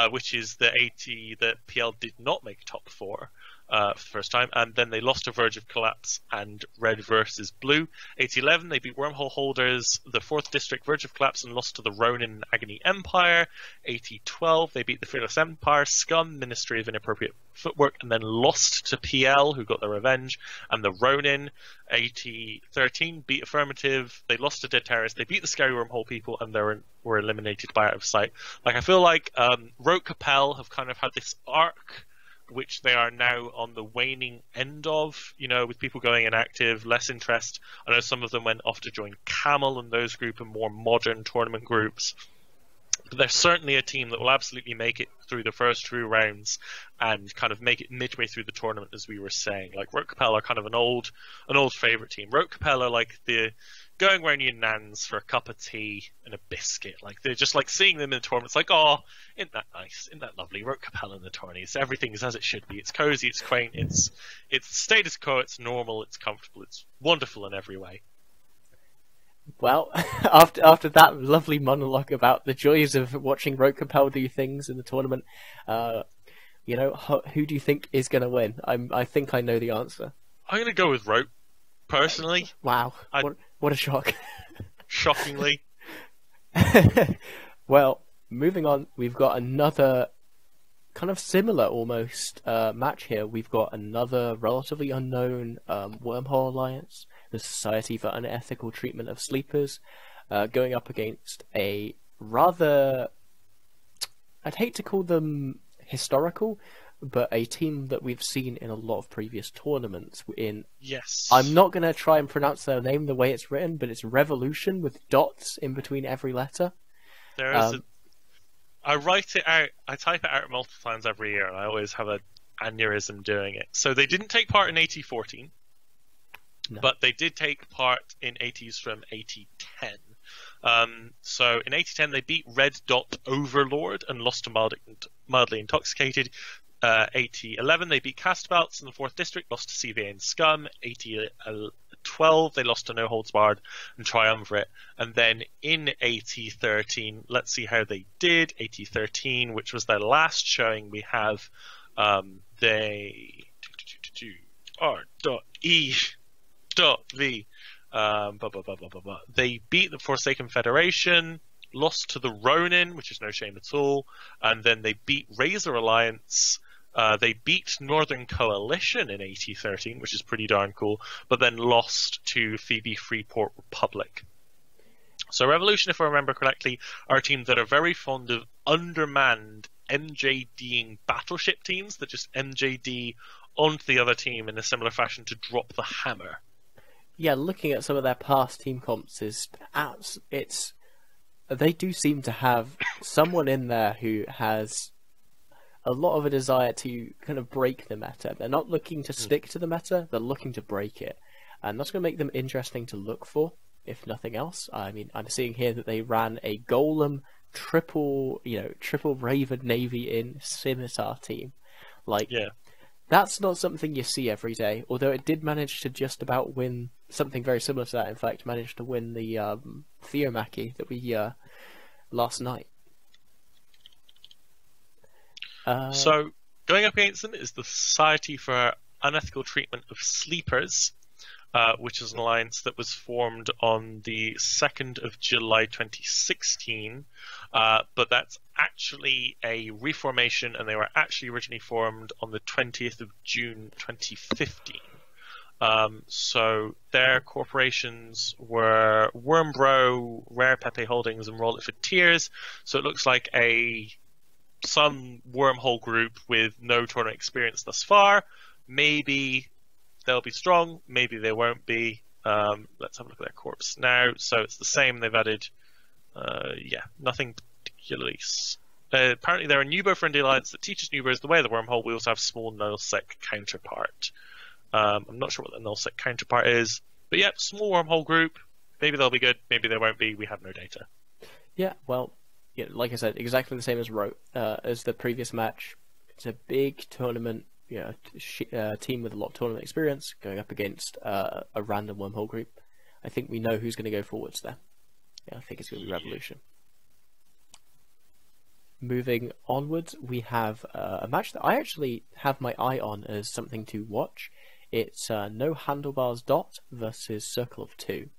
which is the 80 that PL did not make top 4 for the first time, and then they lost to Verge of Collapse and Red versus Blue. 8011, they beat Wormhole holders, the 4th District, Verge of Collapse, and lost to the Ronin Agony Empire. 8012, they beat the Fearless Empire, Scum, Ministry of Inappropriate Footwork, and then lost to PL, who got their revenge, and the Ronin. 8013, beat Affirmative, they lost to Dead Terrorists, they beat the Scary Wormhole people, and they were eliminated by Out of Sight. Like, I feel like Rote Kapelle have kind of had this arc which they are now on the waning end of, you know, with people going inactive, less interest. I know some of them went off to join Camel and those group and more modern tournament groups. But they're certainly a team that will absolutely make it through the first 2 rounds and kind of make it midway through the tournament, as we were saying. Like, Rote Kapelle are kind of an old favourite team. Rote Kapelle are like the going around your nans for a cup of tea and a biscuit. Like, they're just like seeing them in the tournament. It's like, oh, isn't that nice? Isn't that lovely? Rote Kapelle in the tourneys. Everything's as it should be. It's cozy, it's quaint, it's status quo, it's normal, it's comfortable, it's wonderful in every way. Well, after that lovely monologue about the joys of watching Rote Kapelle do things in the tournament, you know, who do you think is going to win? I think I know the answer. I'm going to go with Rote, personally. Wow, what a shock. Shockingly. Well, moving on, we've got another kind of similar almost match here. We've got another relatively unknown Wormhole Alliance, the Society for Unethical Treatment of Sleepers, going up against a rather, I'd hate to call them historical, but a team that we've seen in a lot of previous tournaments. Yes. I'm not going to try and pronounce their name the way it's written, but it's Revolution with dots in between every letter. There is I write it out, I type it out multiple times every year, and I always have an aneurysm doing it. So they didn't take part in AT 14. No. But they did take part in ATs from AT10. So in AT10 they beat Red Dot Overlord and lost to Mildly Intoxicated. AT11 they beat Castabalts in the 4th District, lost to CVA and Scum. AT12 they lost to No Holds Barred and Triumvirate. And then in AT13, let's see how they did. AT13, which was their last showing, we have they R.E. V. They beat the Forsaken Federation, lost to the Ronin, which is no shame at all, and then they beat Razor Alliance. They beat Northern Coalition in AT13, which is pretty darn cool, but then lost to Phoebe Freeport Republic. So Revolution, if I remember correctly, are a team that are very fond of undermanned MJDing battleship teams that just MJD onto the other team in a similar fashion to drop the hammer. Yeah, looking at some of their past team comps, they do seem to have someone in there who has a lot of a desire to kind of break the meta. They're not looking to stick to the meta, they're looking to break it. And that's going to make them interesting to look for, if nothing else. I mean, I'm seeing here that they ran a Golem triple Raven Navy in Scimitar team. Like, yeah. That's not something you see every day, although it did manage to just about win something very similar to that. In fact, managed to win the Theomachy that we last night. So, going up against them is the Society for Unethical Treatment of Sleepers, which is an alliance that was formed on the 2nd of July 2016, but that's actually a reformation, and they were actually originally formed on the 20th of June 2015. So their corporations were Wormbro, Rare Pepe Holdings, and Roll It for Tears. So it looks like some Wormhole group with no tournament experience thus far. Maybe they'll be strong, maybe they won't be. Let's have a look at their corps now. So it's the same. They've added, nothing particularly. Apparently, they're a Nubo-friendly alliance that teaches Nubos the way of the Wormhole. We also have small nullsec counterpart. I'm not sure what the nullsec counterpart is, but yeah, small Wormhole group. Maybe they'll be good, maybe they won't be. We have no data. Yeah, well, like I said, exactly the same as Rote, as the previous match. It's a big tournament. Team with a lot of tournament experience going up against a random Wormhole group. I think we know who's going to go forwards there. Yeah, I think it's going to be Revolution. moving onwards, we have a match that I actually have my eye on as something to watch. It's No Handlebars Dot versus Circle of Two,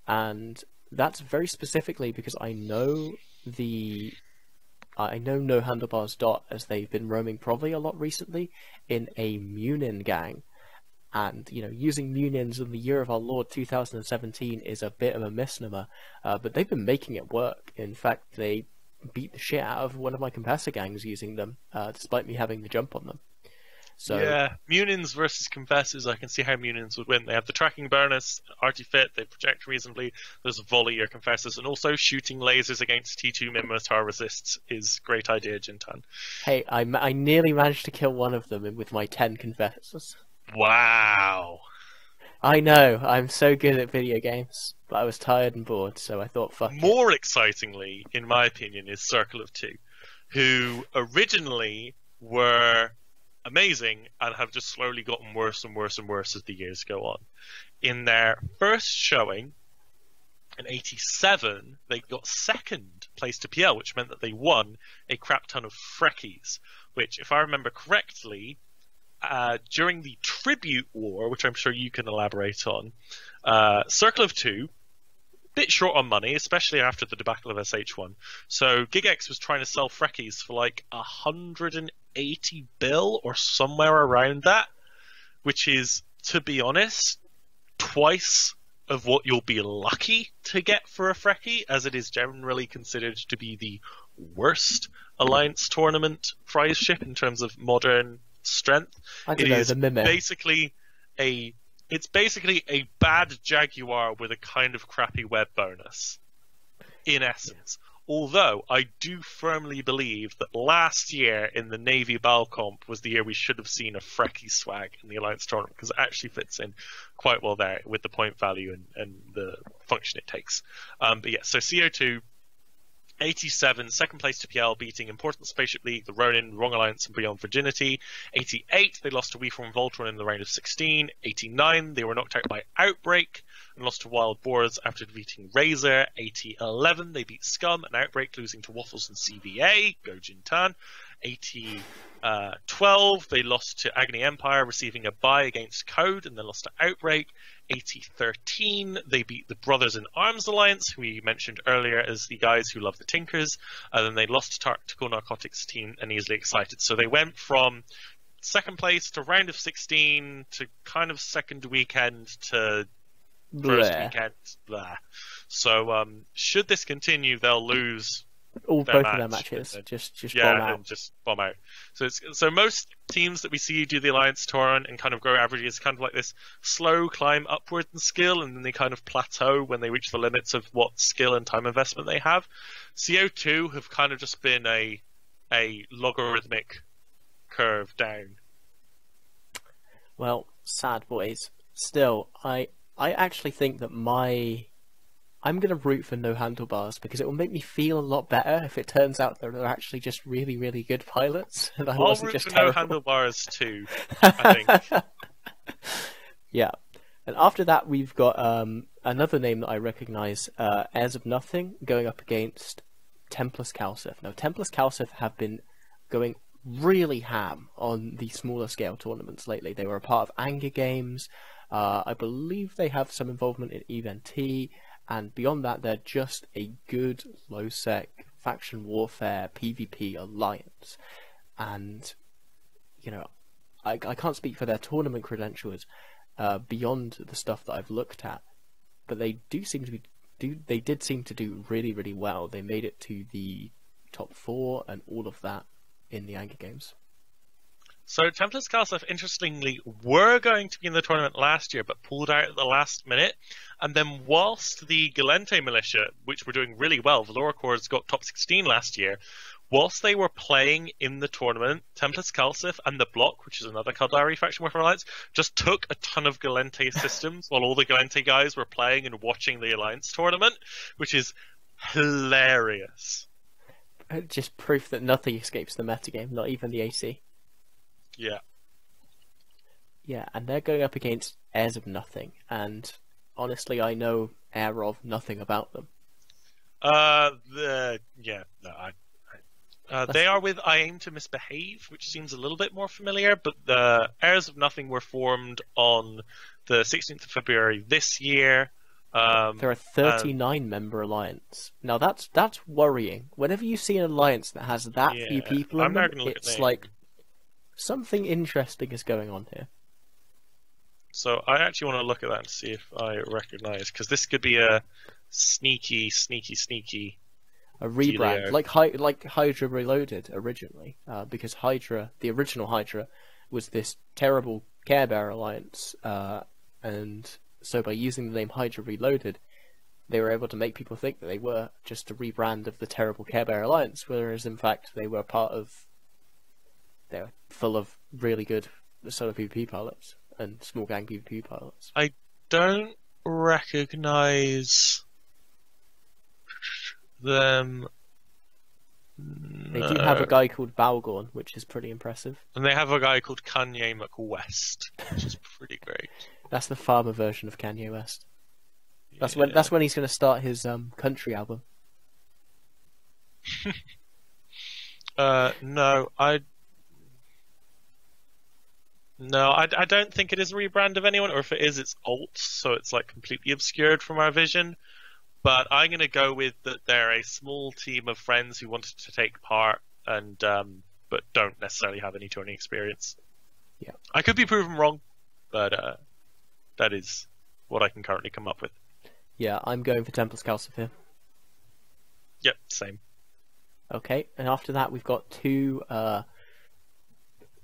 and that's very specifically because I know No Handlebars Dot as they've been roaming probably a lot recently in a Munin gang. And, using Munions in the year of our Lord 2017 is a bit of a misnomer, but they've been making it work. In fact, they beat the shit out of one of my Compressor gangs using them, despite me having the jump on them. So, yeah, Munions versus Confessors, I can see how Munions would win. They have the tracking bonus, artifit, they project reasonably, there's a volley or Confessors, and also shooting lasers against T2 Minotaur resists is great idea, Jin'taan. hey, I nearly managed to kill one of them with my 10 Confessors. Wow. I know, I'm so good at video games, but I was tired and bored, so I thought, fuck it. More excitingly, in my opinion, is Circle of Two, who originally were amazing and have just slowly gotten worse and worse and worse as the years go on. In their first showing, in 87, they got second place to PL, which meant that they won a crap ton of Freckies, which, if I remember correctly, during the Tribute War, which I'm sure you can elaborate on, Circle of Two, bit short on money, especially after the debacle of SH1. So GigX was trying to sell Freckies for like 180 bill or somewhere around that, which is, to be honest, twice of what you'll be lucky to get for a Freckie, as it is generally considered to be the worst Alliance tournament prize ship in terms of modern strength. It's basically a bad Jaguar with a kind of crappy web bonus, in essence. Although I do firmly believe that last year in the Navy Bal Comp was the year we should have seen a Freckie swag in the Alliance tournament, because it actually fits in quite well there with the point value and the function it takes. But yeah, so CO2, 87, second place to PL, beating important Spaceship League, the Ronin, Wrong Alliance, and Beyond Virginity. 88, they lost to WAFFLES in the round of 16. 89, they were knocked out by Outbreak and lost to Wild Boars after defeating Razor. 80-11, they beat Scum and Outbreak, losing to Waffles and CVA. Go Jin'taan. 80-12, they lost to Agony Empire, receiving a bye against Code, and then lost to Outbreak. 80-13, they beat the Brothers in Arms Alliance, who we mentioned earlier as the guys who love the Tinkers, and then they lost to Tactical Narcotics Team and Easily Excited. So they went from second place to round of 16 to kind of second weekend to first weekend. Blah. So should this continue, they'll lose both of their matches. Just bomb out. And just bomb out. So most teams that we see do the Alliance Tour and kind of grow average is kind of like this slow climb upward in skill, and then they kind of plateau when they reach the limits of what skill and time investment they have. CO2 have kind of just been a logarithmic curve down. Well, sad boys. Still, I actually think that I'm going to root for No Handlebars because it will make me feel a lot better if it turns out that they're actually just really, really good pilots. And I'll root for No Handlebars too, I think. Yeah. And after that, we've got another name that I recognise, Heirs of Nothing, going up against Templars Calcif. Now, Templars Calcif have been going really ham on the smaller scale tournaments lately. They were a part of Anger Games. I believe they have some involvement in EVNT. And beyond that, they're just a good low-sec faction warfare PvP alliance. And, I can't speak for their tournament credentials beyond the stuff that I've looked at, but they did seem to do really, really well. They made it to the top 4 and all of that in the Anger Games. So Templars Calcif, interestingly, were going to be in the tournament last year, but pulled out at the last minute. And then whilst the Galente Militia, which were doing really well, Valoracors got top 16 last year, whilst they were playing in the tournament, Templars Calcif and the Block, which is another Caldari faction warfare alliance, just took a ton of Galente systems while all the Galente guys were playing and watching the Alliance tournament, which is hilarious. Just proof that nothing escapes the metagame, not even the AC. Yeah. Yeah, and they're going up against Heirs of Nothing, and honestly, I know Heir of nothing about them. I They are with I Aim to Misbehave, which seems a little bit more familiar, but the Heirs of Nothing were formed on the 16th of February this year. They're a 39-member alliance. Now that's worrying. Whenever you see an alliance that has that few people in them, it's like something interesting is going on here. So I actually want to look at that and see if I recognize, because this could be a sneaky a rebrand, like Hydra Reloaded originally, because Hydra, the original Hydra, was this terrible Care Bear alliance, and so by using the name Hydra Reloaded, they were able to make people think that they were just a rebrand of the terrible Care Bear alliance, whereas in fact they were they're full of really good solo PvP pilots and small gang PvP pilots. I don't recognize them. They do have a guy called Balgorn, which is pretty impressive. And they have a guy called Kanye McWest, which is pretty great. That's the farmer version of Kanye West. That's when he's going to start his country album. No, I don't think it is a rebrand of anyone, or if it is, it's alt, so it's like completely obscured from our vision. But I'm going to go with that they're a small team of friends who wanted to take part and but don't necessarily have any tourney experience. Yeah, I could be proven wrong, but that is what I can currently come up with. Yeah, I'm going for Temple's Calcifer. Yep, same. Okay, and after that we've got two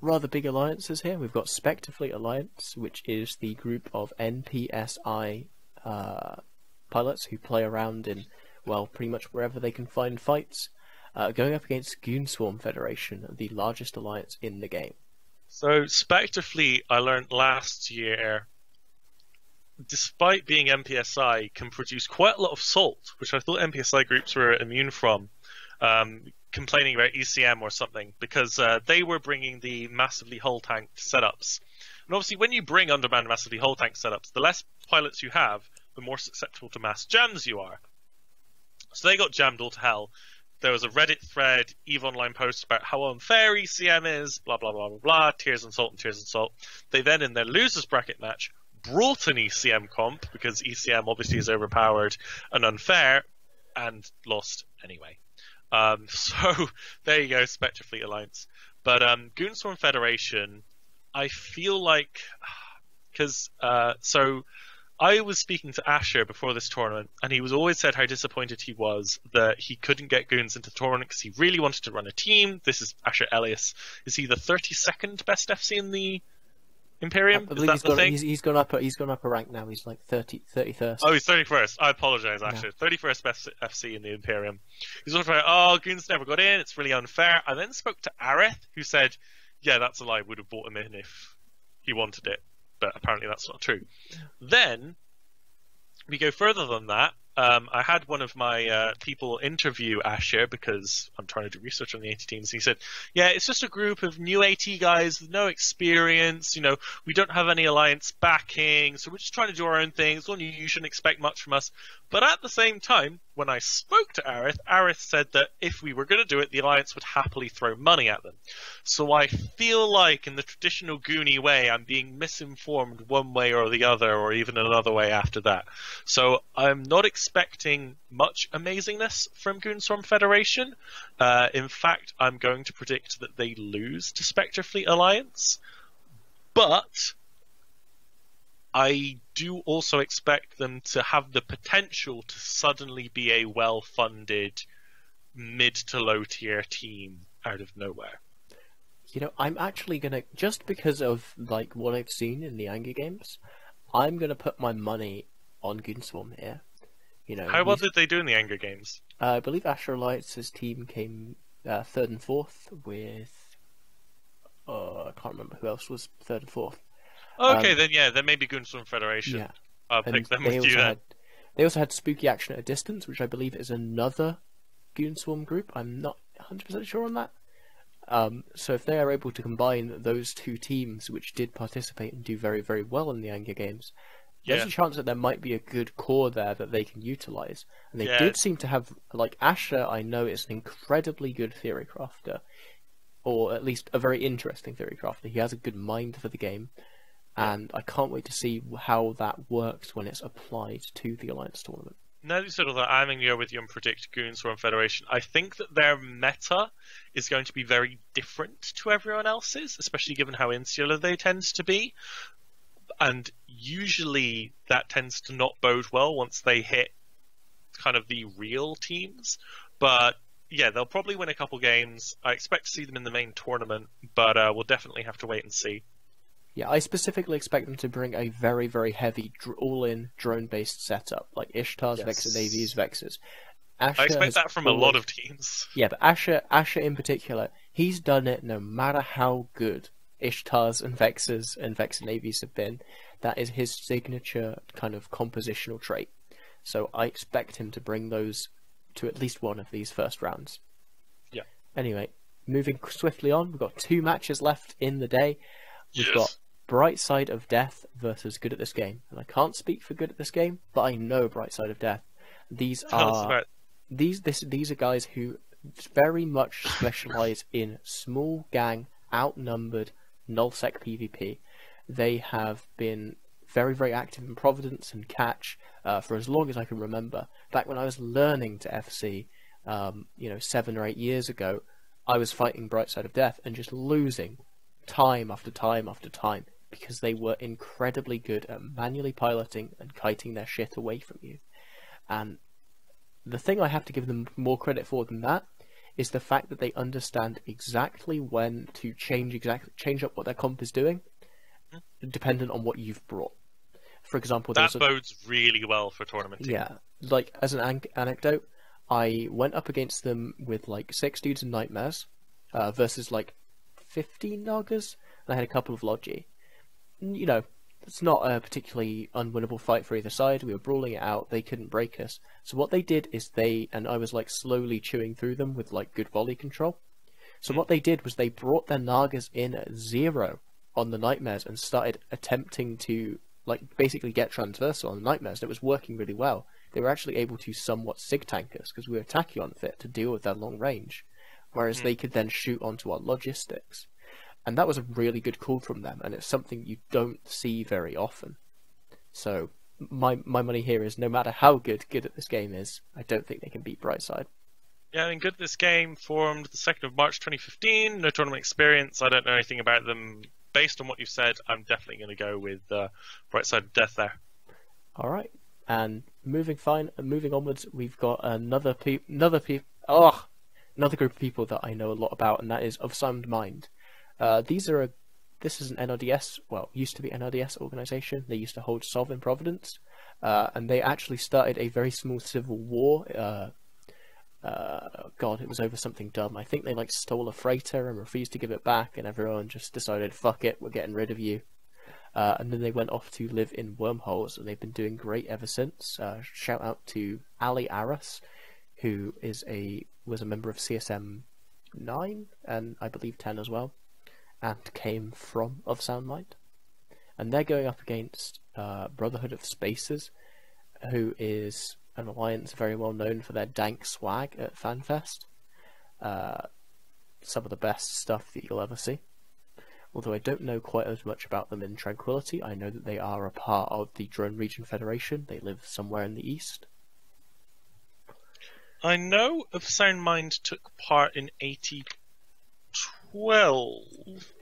rather big alliances here. We've got Spectre Fleet Alliance, which is the group of NPSI pilots who play around in, well, pretty much wherever they can find fights, going up against Goonswarm Federation, the largest alliance in the game. So Spectre Fleet, I learned last year, despite being MPSI, can produce quite a lot of salt, which I thought MPSI groups were immune from, complaining about ECM or something, because they were bringing the massively hull-tanked setups. And obviously when you bring undermanned massively hull-tanked setups, the less pilots you have, the more susceptible to mass jams you are. So they got jammed all to hell. There was a Reddit thread, EVE Online post about how unfair ECM is, blah, blah, blah, blah, blah, tears and salt and tears and salt. They then, in their losers bracket match, brought an ECM comp, because ECM obviously is overpowered and unfair, and lost anyway. So there you go, Spectre Fleet Alliance. But Goonswarm Federation, I feel like, because so I was speaking to Asher before this tournament, and he was always said how disappointed he was that he couldn't get Goons into the tournament because he really wanted to run a team. This is Asher Elias. Is he the 32nd best FC in the Imperium? I believe he's gone up a rank now. He's like 31st. Oh, he's 31st. I apologise, Asher. No. 31st best FC in the Imperium. He's also like, oh, Goons never got in. It's really unfair. I then spoke to R.E.V.O.L.U.T.I.O.N, who said, yeah, that's a lie. Would have bought him in if he wanted it. But apparently that's not true. Then we go further than that. I had one of my people interview Asher because I'm trying to do research on the AT teams. He said, yeah, it's just a group of new AT guys with no experience. You know, we don't have any alliance backing, so we're just trying to do our own things. Well, you shouldn't expect much from us. But at the same time, when I spoke to R.E.V.O.L.U.T.I.O.N said that if we were going to do it, the alliance would happily throw money at them. So I feel like, in the traditional Goonie way, I'm being misinformed one way or the other, or even another way after that. So I'm not expecting much amazingness from Goonswarm Federation. In fact, I'm going to predict that they lose to Spectre Fleet Alliance. But I do also expect them to have the potential to suddenly be a well-funded mid to low tier team out of nowhere. You know, I'm actually gonna, just because of like what I've seen in the Anger games, I'm gonna put my money on Goonswarm here. You know, how well did they do in the Anger games? I believe Asher Alliance's team came 3rd and 4th with I can't remember who else was 3rd and 4th. Okay, then maybe Goonswarm Federation. Yeah. I'll pick them with you then. They also had Spooky Action at a Distance, which I believe is another Goonswarm group. I'm not 100% sure on that. So if they are able to combine those two teams, which did participate and do very, very well in the Anger games, there's a chance that there might be a good core there that they can utilize. And they Yeah. did seem to have, like, Asher, I know, is an incredibly good theory crafter, or at least a very interesting theory crafter. He has a good mind for the game, and I can't wait to see how that works when it's applied to the Alliance tournament. Now that you sort of that, I'm in here with you and predict Goons from Federation. I think that their meta is going to be very different to everyone else's, especially given how insular they tend to be. And usually that tends to not bode well once they hit kind of the real teams. But yeah, they'll probably win a couple games. I expect to see them in the main tournament, but we'll definitely have to wait and see. Yeah, I specifically expect them to bring a very, very heavy all-in drone-based setup, like Ishtar's, Yes. Vexen Navy's, Vexes. I expect that from a lot of teams. Yeah, but Asher in particular, he's done it no matter how good Ishtar's and Vexes and Vexen Navy's have been. That is his signature kind of compositional trait. So I expect him to bring those to at least one of these first rounds. Yeah. Anyway, moving swiftly on, we've got 2 matches left in the day. We've got Bright Side of Death versus Good at This Game. And I can't speak for Good at This Game, but I know Bright Side of Death. These are guys who very much specialize in small gang, outnumbered, nullsec PvP. They have been very, very active in Providence and Catch for as long as I can remember. Back when I was learning to FC, 7 or 8 years ago, I was fighting Bright Side of Death and just losing time after time after time because they were incredibly good at manually piloting and kiting their shit away from you. And the thing I have to give them more credit for than that is the fact that they understand exactly when to change up what their comp is doing, dependent on what you've brought. For example, that bodes really well for tournament teams. Yeah, like as an anecdote, I went up against them with like 6 dudes and nightmares versus like 15 Nagas, and I had a couple of Logi. You know, it's not a particularly unwinnable fight for either side. We were brawling it out. They couldn't break us. So what they did is and I was like slowly chewing through them with like good volley control. So what they did was they brought their Nagas in at 0 on the nightmares and started attempting to like basically get transversal on the nightmares. It was working really well. They were actually able to somewhat sig tank us because we were tachyon fit to deal with their long range, whereas they could then shoot onto our logistics. And that was a really good call from them, and it's something you don't see very often. So my money here is no matter how good at this game is, I don't think they can beat Brightside. Yeah, I mean, Good at This Game formed the 2nd of March 2015, no tournament experience. I don't know anything about them. Based on what you've said, I'm definitely going to go with Bright Side of Death there. All right, and moving onwards, we've got another group of people that I know a lot about, and that is Of Sound Mind. This is an NRDS, used to be NRDS organization. They used to hold Sov in Providence, and they actually started a very small civil war. It was over something dumb. I think they like stole a freighter and refused to give it back, and everyone just decided, fuck it, we're getting rid of you. And then they went off to live in Wormholes, and they've been doing great ever since. Shout out to Ali Aras, who was a member of CSM 9 and I believe 10 as well, and came from Of Sound Mind. And they're going up against Brotherhood of Spaces, who is an alliance very well known for their dank swag at FanFest. Some of the best stuff that you'll ever see. Although I don't know quite as much about them in Tranquility, I know that they are a part of the Drone Region Federation. They live somewhere in the east. I know Of Sound Mind took part in 8012,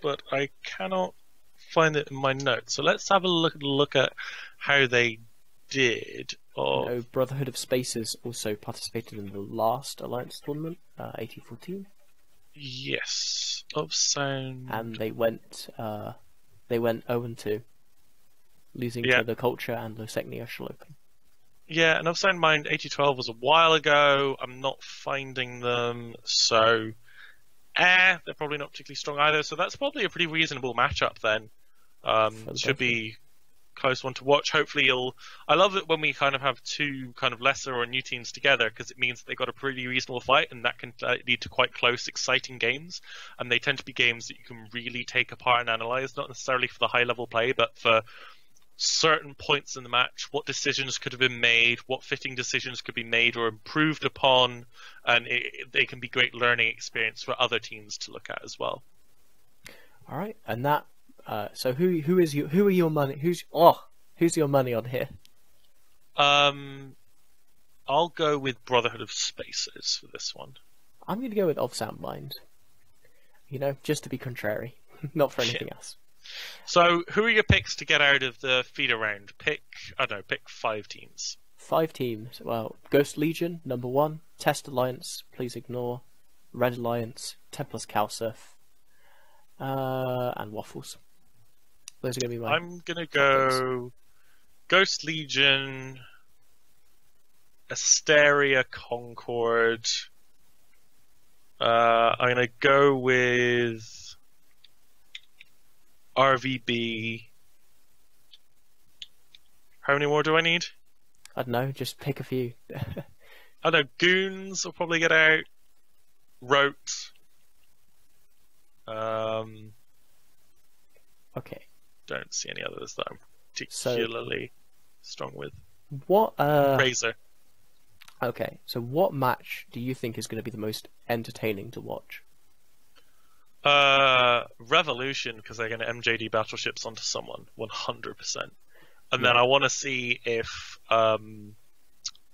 but I cannot find it in my notes. So let's have a look at how they did. Brotherhood of Spaces also participated in the last Alliance tournament, 1814. Yes, Of Sound. And they went 0-2, losing to the Culture and LowSechnaya Sholupen. Yeah, and Of Sound Mind 8012 was a while ago. I'm not finding them, so they're probably not particularly strong either. So that's probably a pretty reasonable matchup then. Should be close one to watch. Hopefully I love it when we kind of have two kind of lesser or new teams together, because it means that they've got a pretty reasonable fight, and that can lead to quite close, exciting games. And they tend to be games that you can really take apart and analyze, not necessarily for the high level play, but for certain points in the match, what decisions could have been made, what fitting decisions could be made or improved upon, and they can be great learning experience for other teams to look at as well. All right, and that. So who are your money? Who's your money on here? I'll go with Brotherhood of Spaces for this one. I'm going to go with Of Sound Mind. You know, just to be contrary, not for anything else. So, who are your picks to get out of the feeder round? Pick 5 teams. 5 teams. Well, Ghost Legion, number 1. Test Alliance, please ignore. Red Alliance, Templar's ChaosTheory, and Waffles. Those are going to be my... I'm going to go Ghost Legion, Asteria, Concord. I'm going to go with RVB. How many more do I need? I don't know, just pick a few. I don't know, Goons will probably get out. Rote. Okay. Don't see any others that I'm particularly strong with. What? Razor. Okay, so what match do you think is going to be the most entertaining to watch? Revolution, because they're going to MJD battleships onto someone, 100%. And then I want to see if, what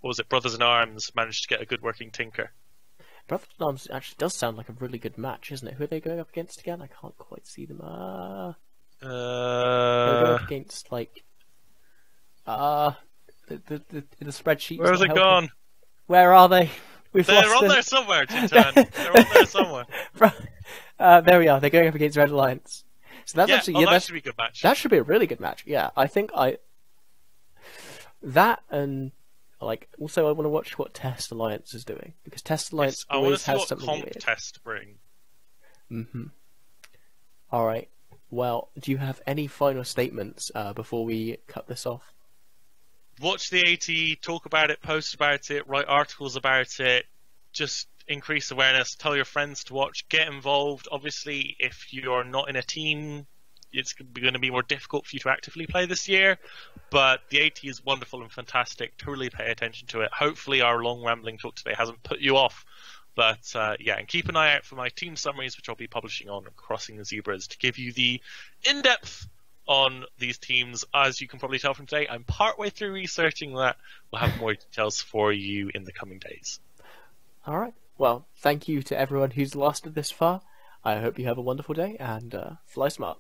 was it, Brothers in Arms managed to get a good working Tinker. Brothers in Arms actually does sound like a really good match, isn't it? Who are they going up against again? I can't quite see them. They're going up against, like, the spreadsheet. Where's it gone? Where are they? They're on there somewhere, Jin'taan. They're on there somewhere. There we are. They're going up against Red Alliance. So that's actually that should be a good match. That should be a really good match. Yeah, I think that and like also I want to watch what Test Alliance is doing because Test Alliance always has something weird. I want to see what Comp Test bring. Mhm. All right. Well, do you have any final statements before we cut this off? Watch the AT, talk about it, post about it, write articles about it, just increase awareness, tell your friends to watch, get involved. Obviously, if you're not in a team, it's going to be more difficult for you to actively play this year, but the AT is wonderful and fantastic. Totally pay attention to it. Hopefully our long rambling talk today hasn't put you off, but yeah, and keep an eye out for my team summaries, which I'll be publishing on Crossing the Zebras to give you the in-depth on these teams. As you can probably tell from today, I'm partway through researching that. We'll have more details for you in the coming days. All right. Well, thank you to everyone who's lasted this far. I hope you have a wonderful day and fly smart.